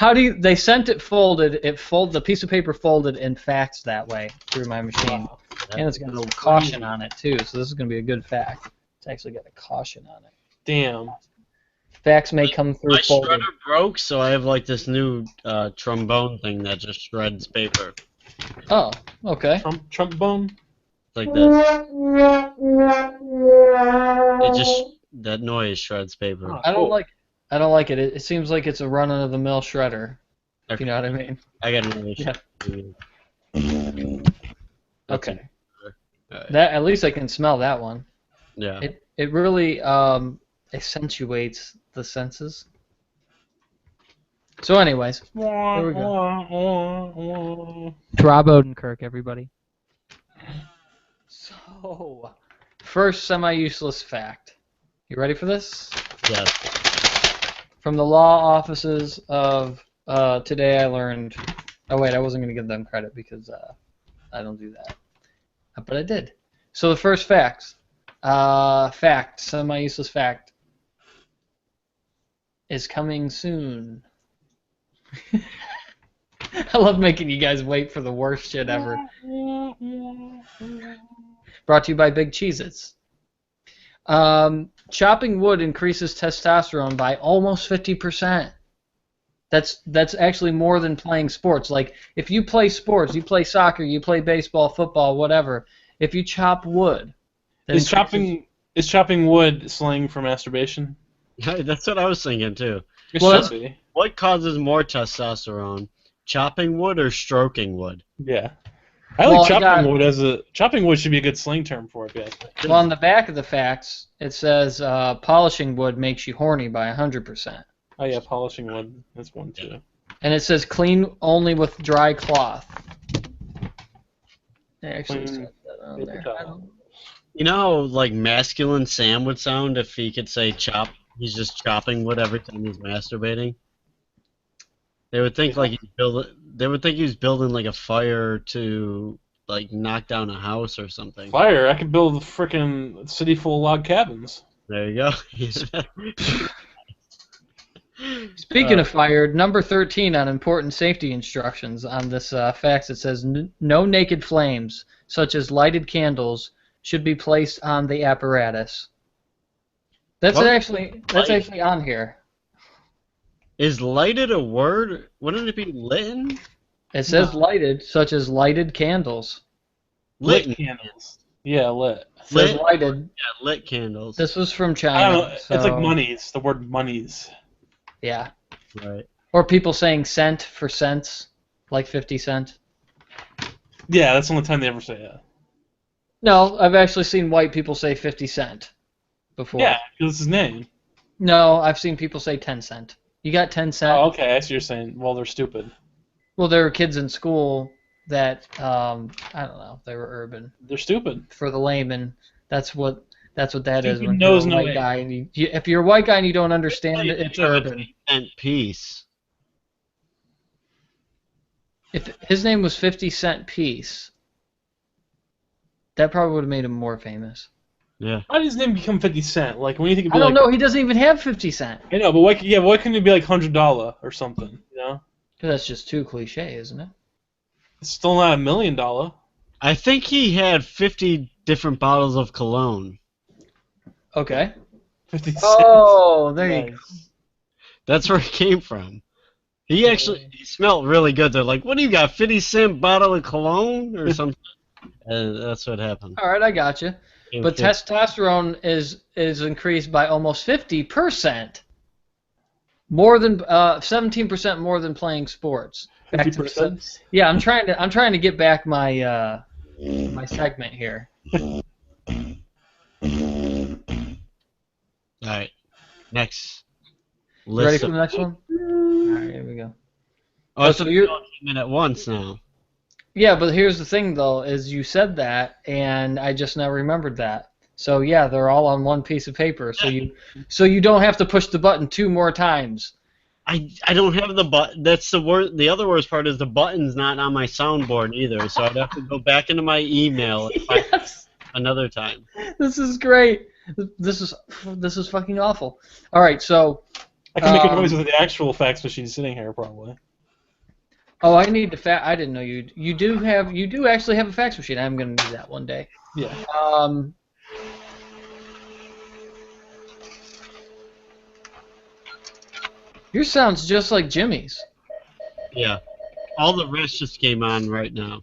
They sent it folded, the piece of paper folded and faxed that way through my machine. Wow. And it's got a little caution on it, too, so this is going to be a good fax. It's actually got a caution on it. Damn. Fax may come through my folded. My shredder broke, so I have like this new trombone thing that just shreds paper. Oh, okay. Trombone? Like this. That noise shreds paper. Oh, I don't like it. It seems like it's a run-of-the-mill shredder. If you know what I mean. I got another Yeah. Okay. Right. That at least I can smell that one. Yeah. It really accentuates the senses. So, anyways, here we go. Rob Odenkirk, everybody. So, first semi-useless fact. You ready for this? Yes. From the law offices of Today I learned... Oh, wait, I wasn't going to give them credit because I don't do that. But I did. So the first fact, semi-useless fact, is coming soon. I love making you guys wait for the worst shit ever. Brought to you by Big Cheez-Its. Chopping wood increases testosterone by almost 50%. That's actually more than playing sports. Like, if you play sports, you play soccer, you play baseball, football, whatever, if you chop wood... Is chopping wood slang for masturbation? That's what I was thinking, too. It should be. What causes more testosterone? Chopping wood or stroking wood? Yeah. I like chopping wood as a... Chopping wood should be a good slang term for it, yeah. Well, on the back of the facts, it says polishing wood makes you horny by 100%. Oh, yeah, polishing wood. That's one, too. Yeah. And it says clean only with dry cloth. It actually says that around Paper there. towel. You know how like masculine Sam would sound if he could say chop? He's just chopping wood every time he's masturbating. They would think like They would think he was building like a fire to like knock down a house or something. Fire! I could build a freaking city full of log cabins. There you go. Speaking of fire, number 13 on important safety instructions on this fax, it says no naked flames, such as lighted candles, should be placed on the apparatus. That's actually on here. Is lighted a word? Wouldn't it be litten? It says lighted, such as lighted candles. Lit candles. Yeah, lit. It says lighted. Yeah, lit candles. This was from I China. don't know. So, It's like monies. The word monies. Yeah. Right. Or people saying cent for cents, like 50 cent. Yeah, that's the only time they ever say it. No, I've actually seen white people say 50 cent before. Yeah, because it's his name. No, I've seen people say 10 cent. You got 10 cent? Oh, okay. I see what you're saying. Well, they're stupid. Well, there were kids in school that, I don't know, they were urban. They're stupid. For the layman, that's what that is. Stupid When knows you're a no white way. guy and if you're a white guy and you don't understand it, it's urban. And peace. If his name was 50 Cent Piece, that probably would have made him more famous. Yeah. How did his name become 50 Cent? Like, when you think it'd I be don't like, know. He doesn't even have 50 Cent. I know, but why couldn't it be like $100 or something? You know? 'Cause that's just too cliche, isn't it? It's still not $1 million. I think he had 50 different bottles of cologne. Okay. 50 cents. Oh, there you go. Nice. That's where it came from. He smelled really good. They're like, what do you got, 50-cent bottle of cologne or something? That's what happened. All right, I got you. But testosterone is increased by almost 50%, more than 17% more than playing sports. Back to the 50%? Yeah, I'm trying to get back my my segment here. All right, next. You ready List for the next one? All right, here we go. Oh, so so you're- you're doing it at once now. Yeah, but here's the thing though, is you said that, and I just now remembered that. So yeah, they're all on one piece of paper. So you don't have to push the button 2 more times. I don't have the button. That's the worst. The other worst part is the button's not on my soundboard either, so I'd have to go back into my email and find Yes. another time. This is great. This is fucking awful. All right, so I can make a noise with the actual fax machine sitting here, probably. oh, I need to I didn't know you do actually have a fax machine. I'm gonna need that one day. Yeah. Yours sounds just like Jimmy's Yeah. All the rest just came on right now.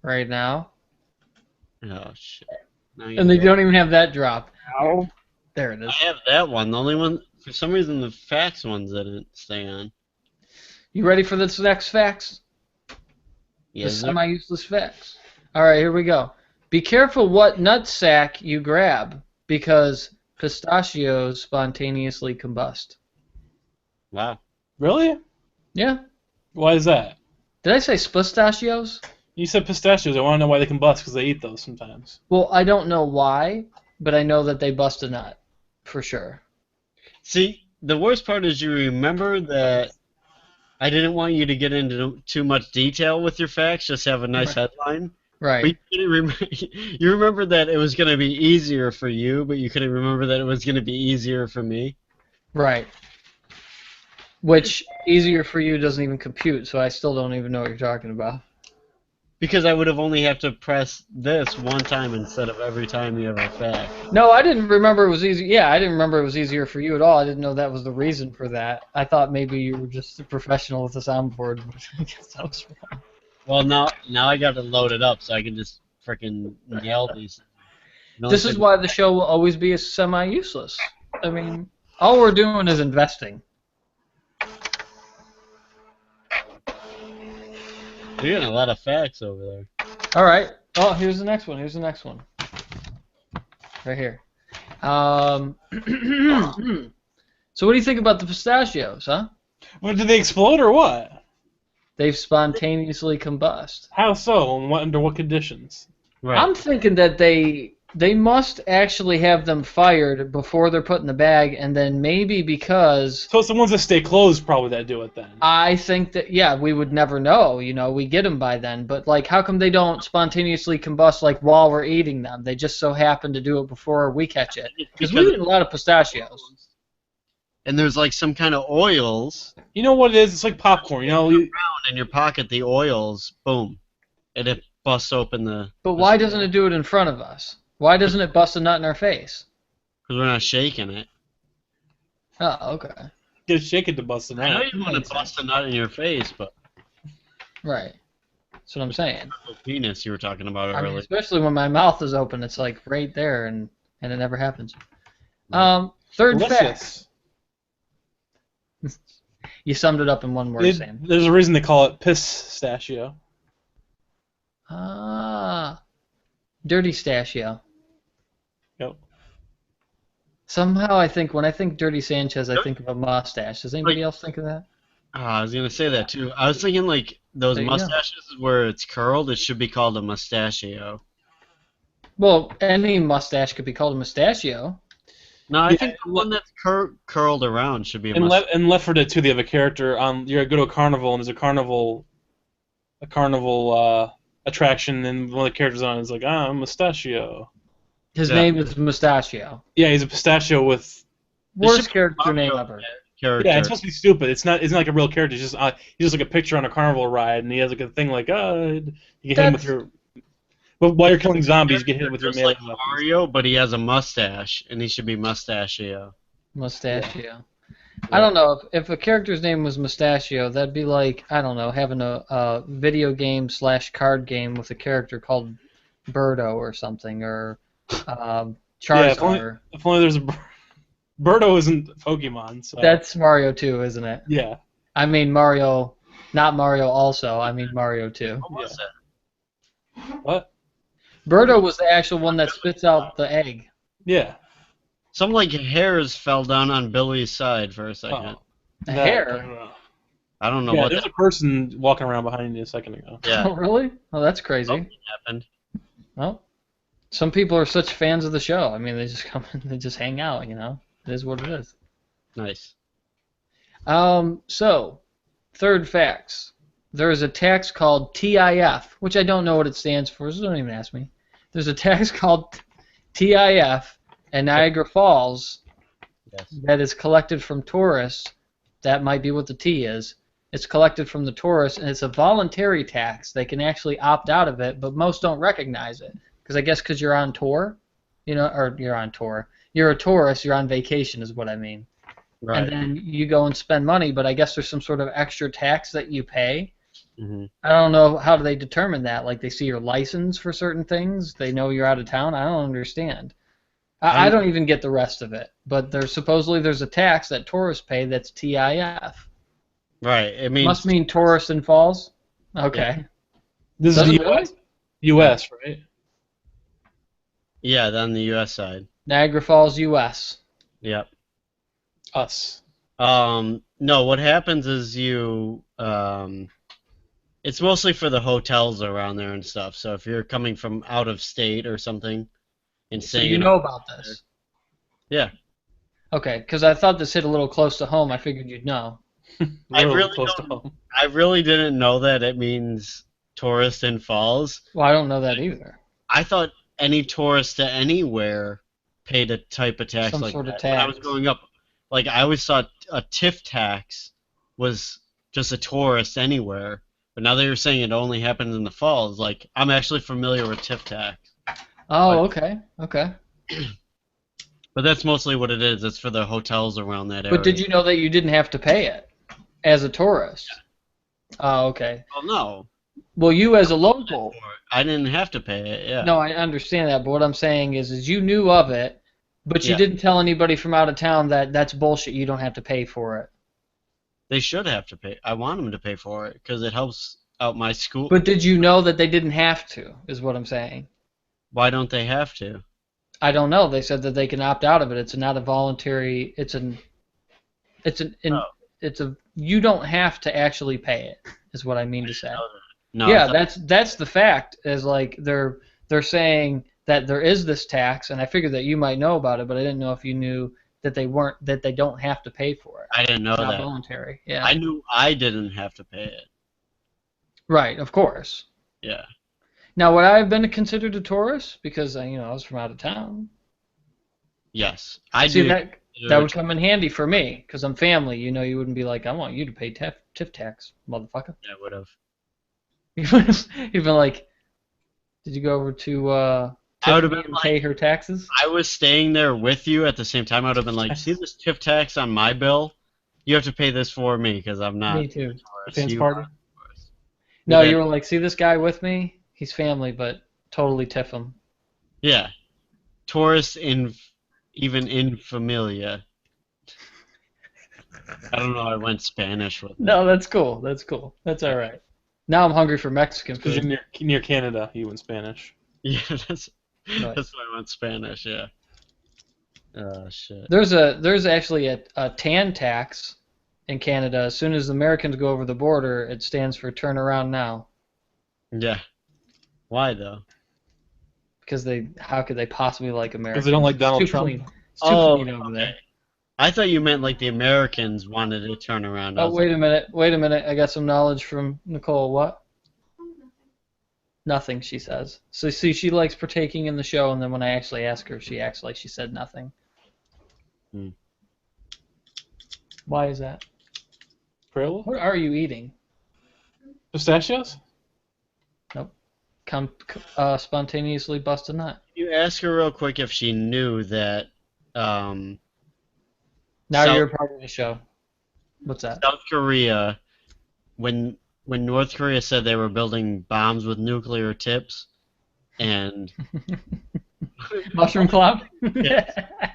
right now, Oh, shit. Now and they don't even have that drop. Ow. There it is. I have that one. The only one, for some reason, the fax ones didn't stay on. You ready for this next fax? Yes, The sir. semi-useless fax. All right, here we go. Be careful what nutsack you grab, because pistachios spontaneously combust. Wow. Really? Yeah. Why is that? Did I say pistachios? You said pistachios. I want to know why they combust, because they eat those sometimes. Well, I don't know why, but I know that they bust a nut, for sure. See, the worst part is you remember that I didn't want you to get into too much detail with your facts, just have a nice headline. Right. But you remember that it was going to be easier for you, but you couldn't remember that it was going to be easier for me. Right. Which, easier for you doesn't even compute, so I still don't even know what you're talking about. Because I would have only have to press this one time instead of every time you have a fact. No, I didn't remember it was easy. Yeah, I didn't remember it was easier for you at all. I didn't know that was the reason for that. I thought maybe you were just a professional with a soundboard, but I guess that was wrong. Well, now I got to load it up so I can just freaking nail these. This is why the show will always be a semi-useless. I mean, all we're doing is investing. You're getting a lot of facts over there. All right. Oh, here's the next one. Here's the next one. Right here. So what do you think about the pistachios, huh? Well, did they explode or what? They've spontaneously combust. How so? And what, under what conditions? Right. I'm thinking that they must actually have them fired before they're put in the bag, and then maybe because So it's the ones that stay closed probably that do it then. I think that, yeah, we would never know, we get them by then, but like how come they don't spontaneously combust like while we're eating them? They just so happen to do it before we catch it. Because we eat a lot of pistachios. And there's like some kind of oils. You know what it is? It's like popcorn. Around in your pocket, the oils, boom, and it busts open the. But why doesn't it do it in front of us? Why doesn't it bust a nut in our face? Because we're not shaking it. Oh, okay. Just shake it to bust it I know out. you want to bust a nut in your face, but Right. That's what I'm saying. the penis you were talking about I mean, earlier. especially when my mouth is open, it's like right there, and it never happens. Third fact. Delicious. You summed it up in one word, Sam. There's a reason they call it pistachio. Ah, dirty stachio. Yep. Somehow when I think Dirty Sanchez, I think of a mustache. Does anybody else think of that? I was gonna say that too. I was thinking like those There you go. mustaches where it's curled, it should be called a mustachio. Well, any mustache could be called a mustachio. No, I Yeah. think the one that's curled around should be a In mustache. Left 4 Dead 2, they have a character on. You go to a carnival, and there's a carnival attraction, and one of the characters on is like, I'm mustachio. His Yeah. name is Mustachio. Yeah, he's a pistachio with. Worst character name Mario ever. Character. Yeah, it's supposed to be stupid. It's not like a real character. He's just like a picture on a carnival ride, and he has like a thing like, you get hit him with your. But while you're killing zombies, you get hit with your Just melee like weapons. Mario, but he has a mustache, and he should be mustachio. Mustachio. I don't know. If a character's name was Mustachio, that'd be like, I don't know, having a video game / card game with a character called Birdo or something, or Charizard. If only there's a. Birdo isn't Pokemon, so. That's Mario 2, isn't it? Yeah. I mean Mario, not Mario also, I mean Mario 2. What was that? What? Birdo was the actual one that spits out the egg. Yeah. Some like hairs fell down on Billy's side for a second. Oh. A That- I hair? don't know. I don't know Yeah, what there's that a person walking around behind you a second ago. yeah, Oh, really? Oh, that's crazy. something happened. Well, some people are such fans of the show. I mean, they just come and they just hang out, It is what it is. Nice. So, third facts. There is a tax called TIF, which I don't know what it stands for, so don't even ask me. There's a tax called TIF in Niagara Falls Yes. that is collected from tourists. That might be what the T is. It's collected from the tourists, and it's a voluntary tax. They can actually opt out of it, but most don't recognize it. Because you're on tour, or you're on tour. You're a tourist, you're on vacation is what I mean. Right. And then you go and spend money, but I guess there's some sort of extra tax that you pay. hmm I don't know, how do they determine that? Like they see your license for certain things? They know you're out of town? I don't understand. I don't even get the rest of it. But there's a tax that tourists pay that's TIF. Right. It means Must mean tourists in falls? Okay. This Does is it the really? US. US, right? yeah, on the U.S. side. Niagara Falls, U.S. Yep. Us. No, what happens is it's mostly for the hotels around there and stuff. So if you're coming from out of state or something and So staying you in know about this? Yeah. Okay, because I thought this hit a little close to home. I figured you'd know. I Really really close to don't- home. I really didn't know that it means tourist in falls. Well, I don't know that either. I thought any tourist to anywhere paid a type of tax Some like sort of that. When I was tax. growing up, like I always thought a TIF tax was just a tourist anywhere. But now that you're saying it only happens in the falls, like I'm actually familiar with TIF tax. Oh, okay. Okay. But that's mostly what it is. It's for the hotels around that area. But did you know that you didn't have to pay it as a tourist? Oh, okay. Well, no. Well, you as a local. I didn't have to pay it, yeah. No, I understand that, but what I'm saying is you knew of it, but you Yeah. didn't tell anybody from out of town that that's bullshit. You don't have to pay for it. They should have to pay. I want them to pay for it because it helps out my school. But did you know that they didn't have to? Is what I'm saying. Why don't they have to? I don't know. They said that they can opt out of it. It's not a voluntary. You don't have to actually pay it. Is what I mean to say. No, Yeah, that's the fact. Is like they're they're saying that there is this tax, and I figured that you might know about it, but I didn't know if you knew that they don't have to pay for it. I didn't know It's not that. voluntary. Yeah. I knew I didn't have to pay it. Right, of course. Yeah. Now, would I have been considered a tourist because I was from out of town? Yes. I See, do. that would come in handy for me because I'm family. You wouldn't be like, I want you to pay TIF tax, motherfucker. I would have. You'd been like, did you go over to I would have Tiffany been and pay her taxes? I was staying there with you at the same time. I would have been like, see this tip tax on my bill? You have to pay this for me because I'm not. Me too. a tourist. Dance You party? are a tourist. No, Then- you were like, see this guy with me? He's family, but totally tiff him. Yeah. Tourist even in familia. I don't know. I went Spanish with it. No, that's cool. That's cool. That's all right. Now I'm hungry for Mexican Because food. you're near Canada, you went Spanish. Yeah, that's Right. why I went Spanish. Yeah. Oh shit. There's actually a tan tax in Canada. As soon as Americans go over the border, it stands for turn around now. Yeah. Why though? Because how could they possibly like Americans? Because they don't like Donald It's too Trump. clean. It's too clean over okay. there. I thought you meant like the Americans wanted to turn around. I Oh, was wait a minute. I got some knowledge from Nicole. What? Nothing, she says. So, see, she likes partaking in the show, and then when I actually ask her, she acts like she said nothing. Hmm. Why is that? Prilla? What are you eating? Pistachios? Spontaneously bust a nut. You ask her real quick if she knew that Now South- you're a part of the show. What's that? South Korea, when North Korea said they were building bombs with nuclear tips, and Mushroom Cloud?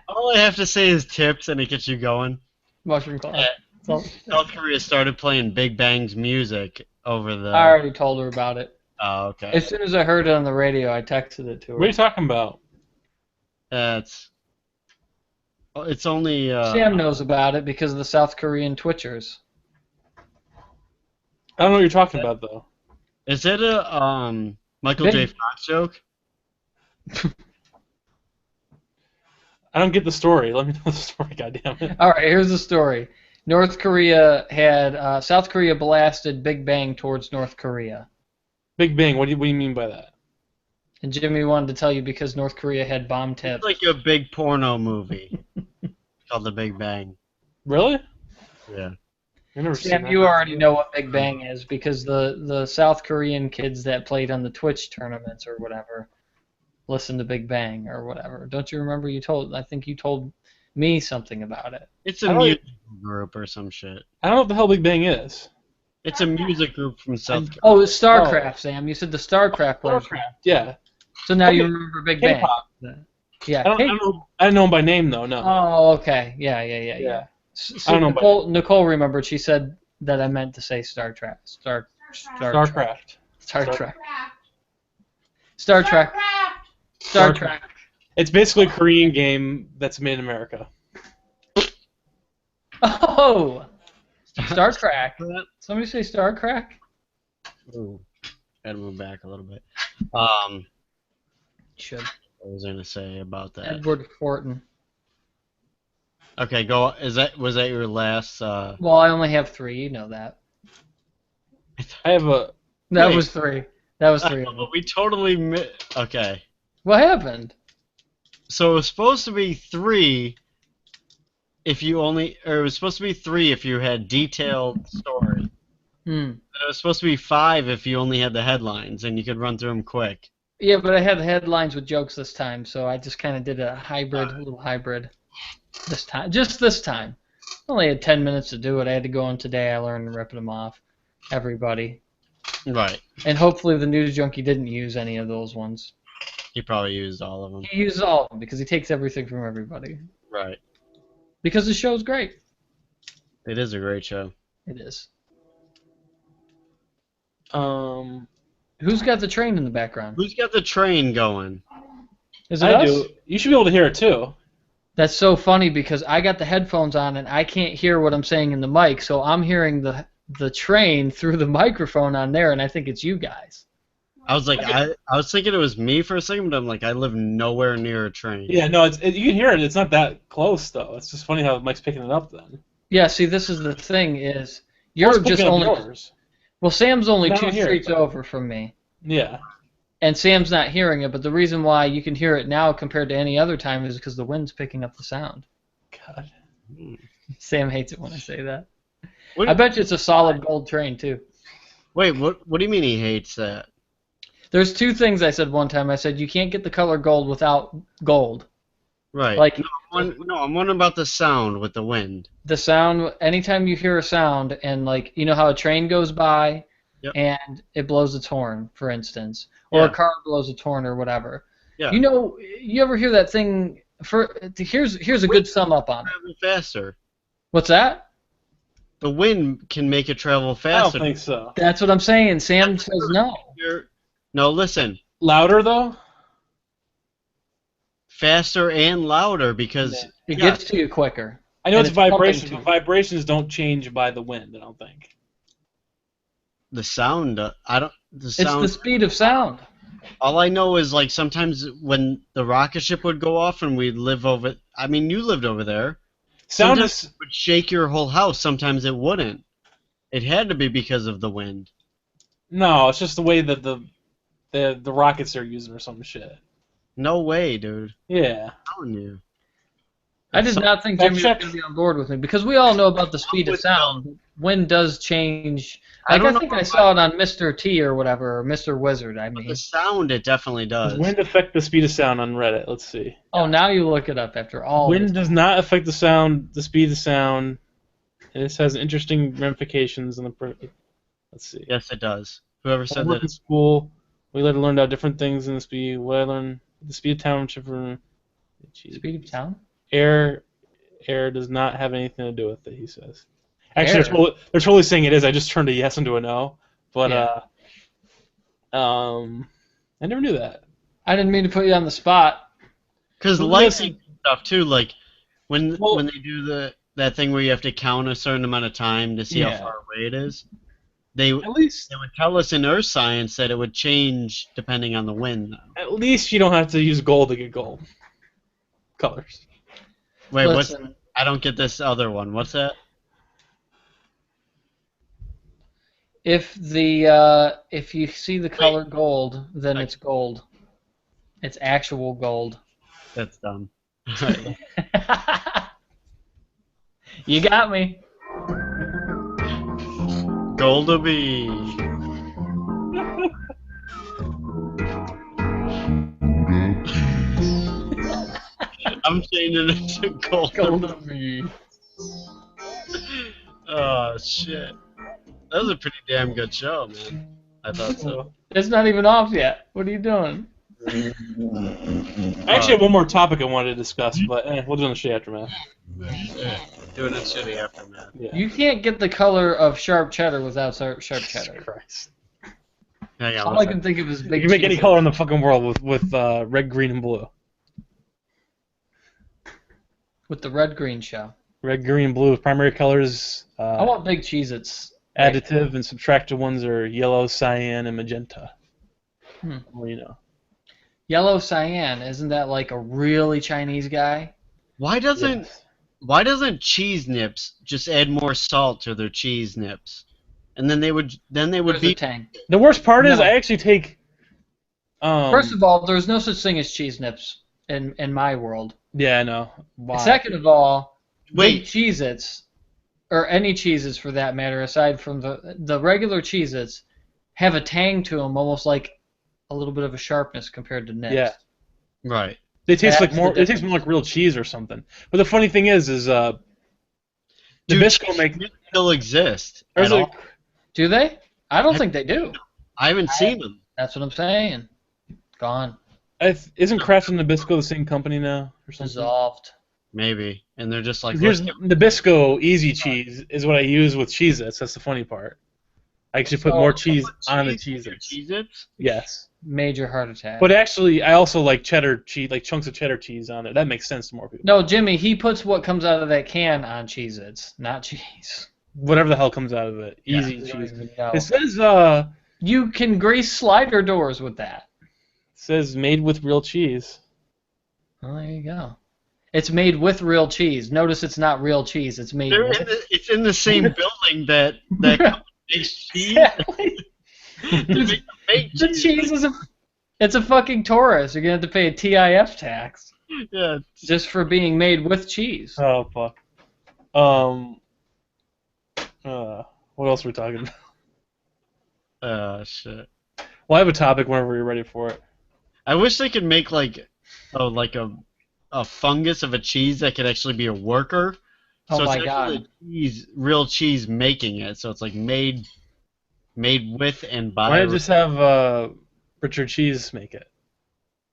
all I have to say is tips, and it gets you going. Mushroom Cloud. Yeah. So, South Korea started playing Big Bang's music over the. I already told her about it. Oh, okay. As soon as I heard it on the radio, I texted it to her. What are you talking about? It's only. Sam knows about it because of the South Korean Twitchers. I don't know what you're talking about, though. Is it a Michael J. Fox joke? I don't get the story. Let me know the story, goddammit. All right, here's the story. North Korea had South Korea blasted Big Bang towards North Korea, Big Bang, what do you mean by that? and Jimmy wanted to tell you because North Korea had bomb tips. It's like a big porno movie called The Big Bang. Really? Yeah. I've never seen Sam, that. you already know what Big Bang is because the South Korean kids that played on the Twitch tournaments or whatever listened to Big Bang or whatever. Don't you remember? I think you told me something about it. It's I a don't- music group or some shit. I don't know what the hell Big Bang is. It's a music group from South Korea. Oh, it's StarCraft, Sam. You said the StarCraft version. Warcraft, yeah. So now you Okay, remember Big Bang. K-pop. Yeah. I don't know him by name, though, no. Oh, okay. Yeah. Yeah. So I don't know, Nicole remembered. She said that I meant to say Star Trek. Star StarCraft. Star Star- Trek. Star Trek. Star Trek. It's basically a Korean game that's made in America. Oh, Star Trek. Somebody say Star Trek. Ooh, gotta move back a little bit. Should. What was I gonna say about that? Edward Fortin. Okay, go. Was that your last? Well, I only have 3. You know that. I have a... That Wait. was 3. That was 3 of them. But we totally okay. What happened? So it was supposed to be 3 if you only, or it was supposed to be 3 if you had detailed story. Hmm. It was supposed to be 5 if you only had the headlines and you could run through them quick. Yeah, but I had the headlines with jokes this time, so I just kind of did a little hybrid this time. Just this time. Only had 10 minutes to do it. I had to go in today. I learned ripping them off. Everybody. Right. And hopefully the news junkie didn't use any of those ones. He probably used all of them. He uses all of them because he takes everything from everybody. Right. Because the show's great. It is a great show. It is. Who's Who's got the train in the background? Who's got the train going? Is it I us? do. You should be able to hear it, too. That's so funny because I got the headphones on and I can't hear what I'm saying in the mic, so I'm hearing the train through the microphone on there, and I think it's you guys. I was like, I was thinking it was me for a second, but I'm like, I live nowhere near a train. Yeah, no, you can hear it. It's not that close though. It's just funny how Mike's picking it up then. Yeah, see, this is the thing is You're you're just picking up only yours. well, Sam's only I 2 don't hear it, streets though. over from me, Yeah. and Sam's not hearing it. But the reason why you can hear it now compared to any other time is because the wind's picking up the sound. God. Sam hates it when I say that. What- I bet you it's a solid gold train too. Wait, what do you mean he hates that? There's 2 things I said one time. I said you can't get the color gold without gold. Right. Like I'm wondering about the sound with the wind. the sound, anytime you hear a sound, and like you know how a train goes by, Yep. and it blows its horn, for instance, or Yeah. a car blows its horn or whatever. Yeah. You know, you ever hear that thing? Here's a good sum up on it. Travel faster. What's that? The wind can make it travel I don't faster. think so. That's what I'm saying. Sam says no. No, listen. Louder though? Faster and louder because It gets to you quicker. I know And it's it's pumping vibrations, too. but vibrations don't change by the wind. I don't think. the sound. I don't. The It's sound. the speed of sound. All I know is like sometimes when the rocket ship would go off and we'd live over. I mean, you lived over there. Sound Sometimes is it would shake your whole house. Sometimes it wouldn't. It had to be because of the wind. no. It's just the way that the rockets they're using or some shit. No way, dude. Yeah. I'm telling you. I did not think Fact Jimmy was check. going to be on board with me because we all know about the speed of sound. Wind does change. I Like don't I think know I saw it on Mr. T or whatever, or Mr. Wizard. I mean, The sound, it definitely does. Does wind affect the speed of sound on Reddit? Let's see. oh, now you look it up after all. Wind this. does not affect the speed of sound. This has interesting ramifications in the. Let's see. Yes, it does. Whoever I said work in that. school. We later learned about different things in the speed. What I learned, the speed of township. Speed of sound. Air does not have anything to do with it. He says. Actually, Air. they're totally saying it is. I just turned a yes into a no. But I never knew that. I didn't mean to put you on the spot. Because Well, lightning stuff too, like when Well- they do that thing where you have to count a certain amount of time to see Yeah. how far away it is, they At least would tell us in Earth science that it would change depending on the wind. you don't have to use gold to get gold colors. Wait, Listen, I don't get this other one. What's that? if you see the color gold, then it's gold. It's actual gold. That's dumb. You got me. Goldaby. I'm changing it to Goldaby. Oh shit. That was a pretty damn good show, man. I thought so. It's not even off yet. What are you doing? I actually have one more topic I wanted to discuss, but we'll do it in the shitty aftermath. Doing it shitty aftermath. Yeah. You can't get the color of sharp cheddar without sharp cheddar. Christ. Hang on, All what's I can think of is You big can make any cheese. color in the fucking world with red, green, and blue. With the red green show. Red, green, and blue. Primary colors. I want big Cheez-Its. Additive and subtractive ones are yellow, cyan, and magenta. Well, you know. Yellow cyan, isn't that like a really Chinese guy? Why doesn't Yes. cheese nips just add more salt to their cheese nips? And then they would There's be a tang. The worst part is No. I actually take. First of all, there's no such thing as cheese nips in my world. Yeah, I know. Why? Second of all, big Wait. Cheez-Its, or any Cheez-Its for that matter, aside from the regular Cheez-Its, have a tang to them, almost like a little bit of a sharpness compared to nips. Yeah. right. They taste That's like more. the It tastes more like real cheese or something. But the funny thing is Nabisco cheese make. nips still exist There's at a, all. Do they? I don't think they do. I haven't seen them. That's what I'm saying. Gone. isn't Kraft and Nabisco the same company now or something? Dissolved. Maybe, and they're just like, Here's let's get- Nabisco Easy Cheese is what I use with Cheez-Its. That's the funny part. I actually put So- more cheese on the cheese in your Cheez-Its. Cheez-Its? Yes. Major heart attack. But actually, I also like cheddar cheese, like chunks of cheddar cheese on there. That makes sense to more people. No, Jimmy, he puts what comes out of that can on Cheez-Its, not cheese. Whatever the hell comes out of it. Yeah, Easy we don't cheese. even know. It says You can grease slider doors with that. It says made with real cheese. Well, there you go. It's made with real cheese. Notice it's not real cheese. It's made with. It's in the same building that company makes cheese. Exactly. They make fake The cheese is it's a fucking Taurus. You're gonna have to pay a TIF tax Yeah. just for being made with cheese. Oh fuck. What else are we talking about? Shit. Well, I have a topic whenever you're ready for it. I wish they could make like a fungus of a cheese that could actually be a worker. Oh So my it's god. actually real cheese making it. So it's like made with and by. Why not just have Richard Cheese make it?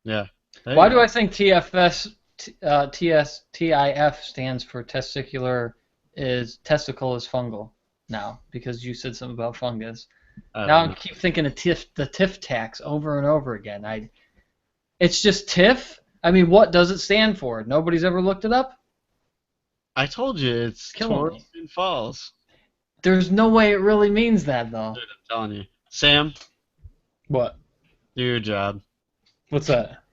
Yeah. Why do I think TIF stands for testicle is fungal now? Because you said something about fungus. Now I keep thinking of the TIF tax over and over again. It's just TIF? I mean, what does it stand for? Nobody's ever looked it up? I told you it's Killing Taurus and Falls. There's no way it really means that, though. Dude, I'm telling you. Sam, What? do your job. What's that?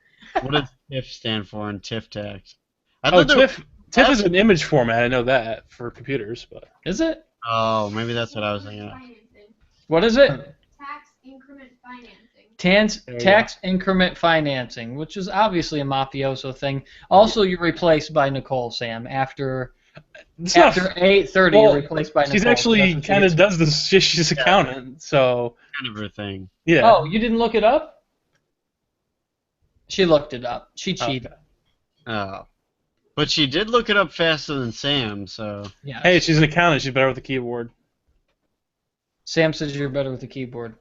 What does TIF stand for in TIF tax? Oh, TIFF is an image format. I know that for computers, but Is it? Oh, maybe that's what I was thinking of. What is it? Tax increment financing. Tax increment financing, which is obviously a mafioso thing. Also, you're replaced by Nicole, Sam. After 8:30, Well, you're replaced by Nicole. she's actually That's what kind you of does this. She's accountant, so Kind of her thing. yeah. Oh, you didn't look it up? She looked it up. She cheated. Okay. Oh. But she did look it up faster than Sam, so. Yeah. Hey, she's an accountant. She's better with the keyboard. Sam says you're better with the keyboard.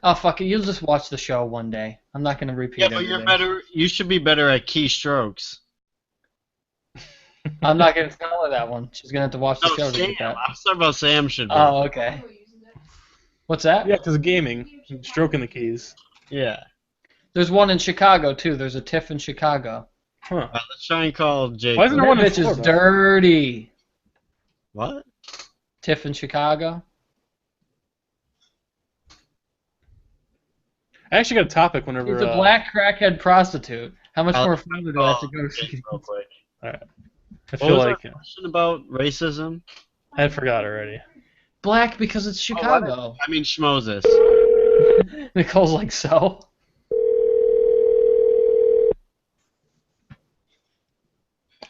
Oh, fuck it. You'll just watch the show one day. I'm not going to repeat Yeah, but everything. you're better. You should be better at keystrokes. I'm not going to tell her that one. She's going to have to watch the No, show to Sam. get that. I was talking about Sam should be. Oh, okay. What's that? Yeah, because of gaming, stroking the keys. Yeah. There's one in Chicago, too. There's a TIFF in Chicago. Huh? All right, let's try and call Jake. Why isn't there That one in bitch is Florida? dirty. What? TIFF in Chicago. I actually got a topic whenever. He's a black crackhead prostitute. How much I'll- more further do I have to go? Jake real quick. I What feel was like our question about racism? I forgot already. Black because it's Chicago. I mean schmoses. Nicole's like, so?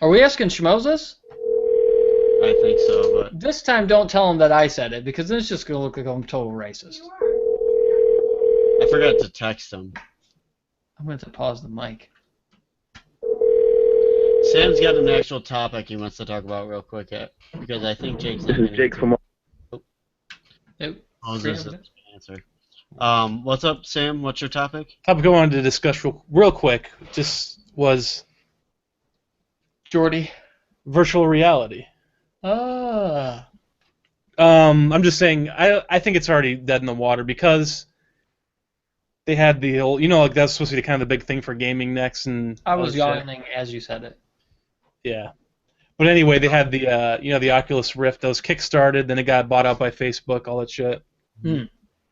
Are we asking Schmoses? I think so, but This time don't tell him that I said it, because then it's just going to look like I'm a total racist. I forgot to text him. I'm going to have to pause the mic. Sam's got an actual topic he wants to talk about real quick, because I think Jake's not gonna Jake from Nope. Moses doesn't answer. What's up, Sam? What's your topic? Topic I wanted to discuss real quick just was Jordy. virtual reality. Ah. I'm just saying, I think it's already dead in the water because they had the old, like that's supposed to be kind of the big thing for gaming next, and I all was that shit. yawning as you said it. Yeah, but anyway, they had the the Oculus Rift that was kickstarted, then it got bought out by Facebook, all that shit. Hmm.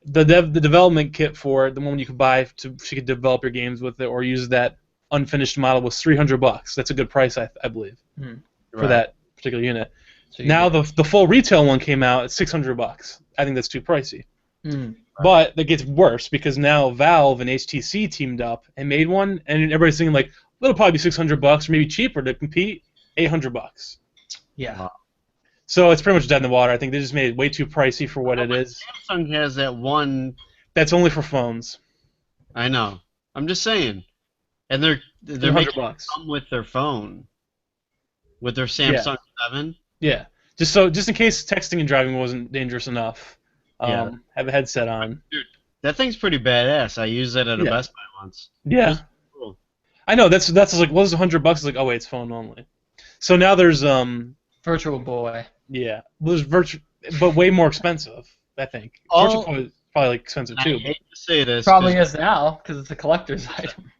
The development kit for it, the one you could buy so you could develop your games with it or use that unfinished model, was $300. That's a good price, I believe, for that particular unit. So you Now the full retail one came out at $600. I think that's too pricey. Hmm. But that gets worse because now Valve and HTC teamed up and made one, and everybody's thinking like, it'll probably be $600 or maybe cheaper to compete. $800. Yeah. Wow. So it's pretty much dead in the water. I think they just made it way too pricey for what it is. Samsung has that one. That's only for phones. I know. I'm just saying, and they're $100. making it come with their phone, with their Samsung 7. Yeah. Just in case texting and driving wasn't dangerous enough. Yeah. Have a headset on. Dude, that thing's pretty badass. I used it at a Yeah. Best Buy once. Yeah. Cool. I know. That's like, what is $100? It's like, oh wait, it's phone only. So now there's Virtual Boy. yeah, there's virtual, but way more expensive. I think. All- Virtual is probably like expensive I too. hate to say this. Probably 'cause is now, because it's a collector's item.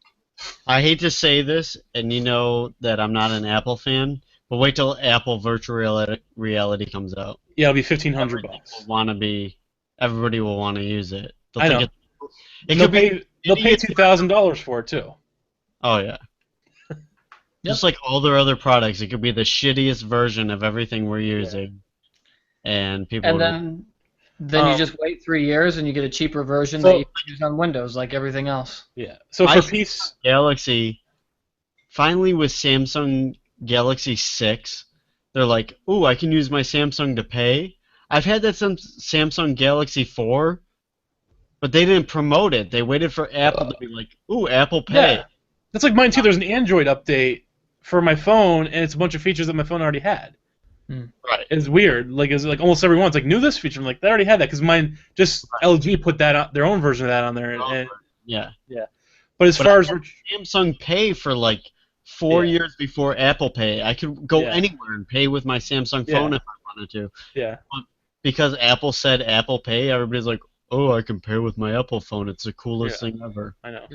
I hate to say this, and you know that I'm not an Apple fan, but wait till Apple virtual reality comes out. Yeah, it'll be $1,500. Everybody will want to use it. They'll I think know. It They'll could be. pay $2,000 for it too. Oh yeah. Just like all their other products, it could be the shittiest version of everything we're using, and people. And will- then you just wait 3 years and you get a cheaper version So- that you can use on Windows, like everything else. Yeah. So My for PC, Galaxy, finally with Samsung Galaxy 6, they're like, "Ooh, I can use my Samsung to pay." I've had that since Samsung Galaxy 4, but they didn't promote it. They waited for Apple to be like, "Ooh, Apple Pay." yeah, that's like mine too. There's an Android update for my phone, and it's a bunch of features that my phone already had. Right. It's weird. Like it's like almost every one. It's like knew this feature. I'm like, they already had that because mine just LG put that on, their own version of that on there. And Yeah. but as But far I as had Samsung Pay for like 4 Yeah. years before Apple Pay, I could go Yeah. anywhere and pay with my Samsung phone if I wanted to. yeah, Because Apple said Apple Pay, everybody's like, "Oh, I can pay with my Apple phone. It's the coolest Yeah. thing ever." I know.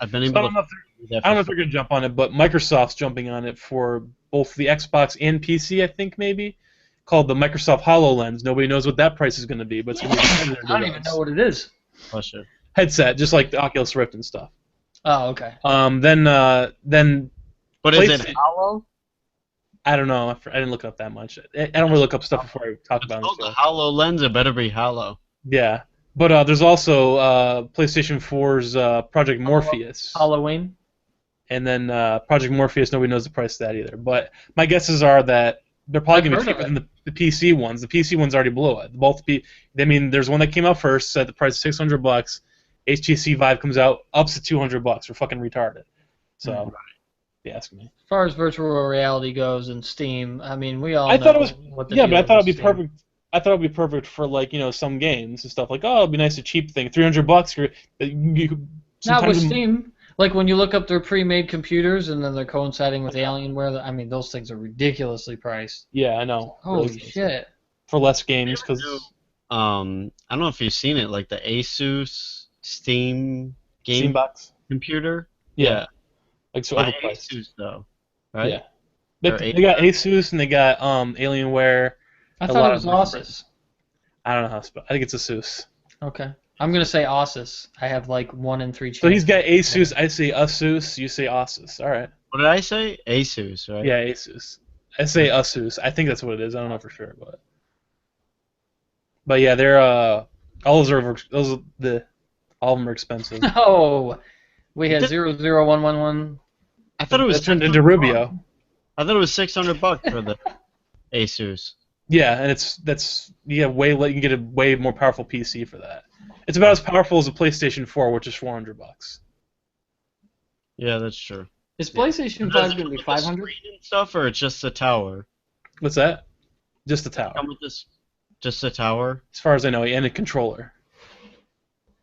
I've been So I able don't know to if do that I don't know for if they're gonna jump on it, but Microsoft's jumping on it for both the Xbox and PC. I think maybe called the Microsoft HoloLens. Nobody knows what that price is going to be, but it's going to be similar to I don't even those. know what it is. question. Headset, just like the Oculus Rift and stuff. Oh, okay. Then But is it PlayStation- Hollow? I don't know. I didn't look up that much. I don't really look up stuff before I talk about Oh, it. the So. HoloLens, it better be Hollow. Yeah, but there's also PlayStation 4's Project Morpheus, Halloween. and then Project Morpheus. Nobody knows the price of that either. But my guesses are that they're probably going I've to be heard cheaper of than the PC ones. The PC ones already blew it. I mean, there's one that came out first, said the price is $600. HTC Vive comes out, ups to $200. We're fucking retarded. So, yeah, ask me. As far as virtual reality goes and Steam, I mean, we all I know thought it was what the yeah, deal but I is thought it'd be with Steam. perfect. I thought it'd be perfect for like some games and stuff. Like, oh, it'd be nice, a cheap thing, $300. Not Sometimes with Steam. Like when you look up their pre-made computers and then they're coinciding with Alienware. I mean, those things are ridiculously priced. Yeah, I know. Holy Really shit! For less games, because I don't know if you've seen it, like the Asus Steam game Steam box. computer. Yeah. Like so By overpriced. Asus though, right? Yeah. They're They got Asus and they got Alienware. I A thought lot it was of different Asus. I don't know how to spell. I think it's Asus. Okay, I'm gonna say Asus. I have like 1 in 3 chances. So he's got Asus. I say Asus. You say Asus. All right. What did I say? Asus, right? Yeah, Asus. I say Asus. I think that's what it is. I don't know for sure, but yeah, they're all of them are expensive. Oh, we had 00111. I thought it was That turned into Rubio. I thought it was $600 for the Asus. Yeah, and you can get a way more powerful PC for that. It's about as powerful as a PlayStation 4, which is $400. Yeah, that's true. Is PlayStation Does 5 it gonna come be with the 500? screen and stuff, or it's just a tower? What's that? Just a tower, Come with this, just a tower. as far as I know, and a controller,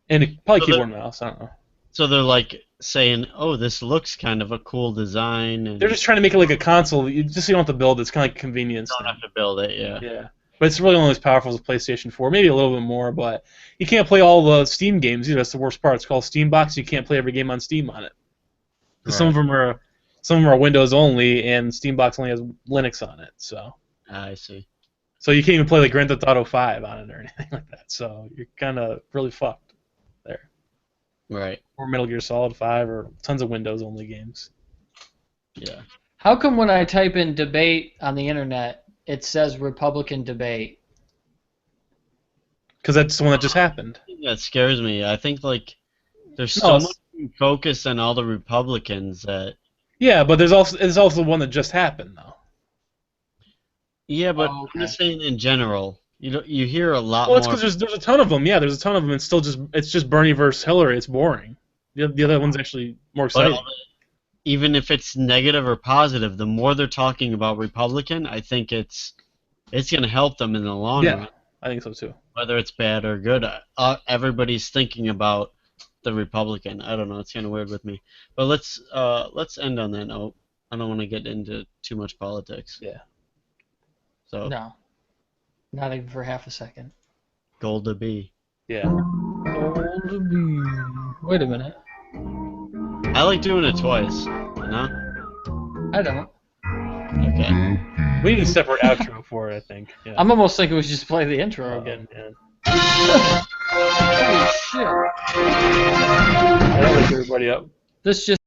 and probably So keyboard and mouse. I don't know. So they're like saying, "Oh, this looks kind of a cool design," and They're just trying to make it like a console. You don't have to build it. It's kind of like a convenience. don't have to build it. Yeah. Yeah, but it's really only as powerful as a PlayStation 4, maybe a little bit more. But you can't play all the Steam games either. That's the worst part. It's called Steam Box. You can't play every game on Steam on it. 'Cause some of them are Windows only, and Steam Box only has Linux on it. So I see. you can't even play like Grand Theft Auto 5 on it or anything like that. So you're kind of really fucked there. Right. Or Metal Gear Solid 5 or tons of Windows only games. Yeah. How come when I type in debate on the internet, it says Republican debate? Because that's the one that just happened. That scares me. I think like there's No, so it's- much focus on all the Republicans that. Yeah, but there's also the one that just happened though. Yeah, but Oh, okay. I'm just saying in general. You hear a lot Well, it's more. because there's a ton of them. Yeah, there's a ton of them. It's still just Bernie versus Hillary. It's boring. The other one's actually more But exciting. even if it's negative or positive, the more they're talking about Republican, I think it's going to help them in the long Yeah, run. I think so too. Whether it's bad or good, everybody's thinking about the Republican. I don't know. It's kind of weird with me. But let's end on that note. I don't want to get into too much politics. Yeah. So No, not even for half a second. gold to be. Yeah. Wait a minute. I like doing it twice. You know? I don't. Okay. We need a separate outro for it, I think. Yeah. I'm almost thinking we should just play the intro again. Yeah. Holy shit. That wakes everybody up. This just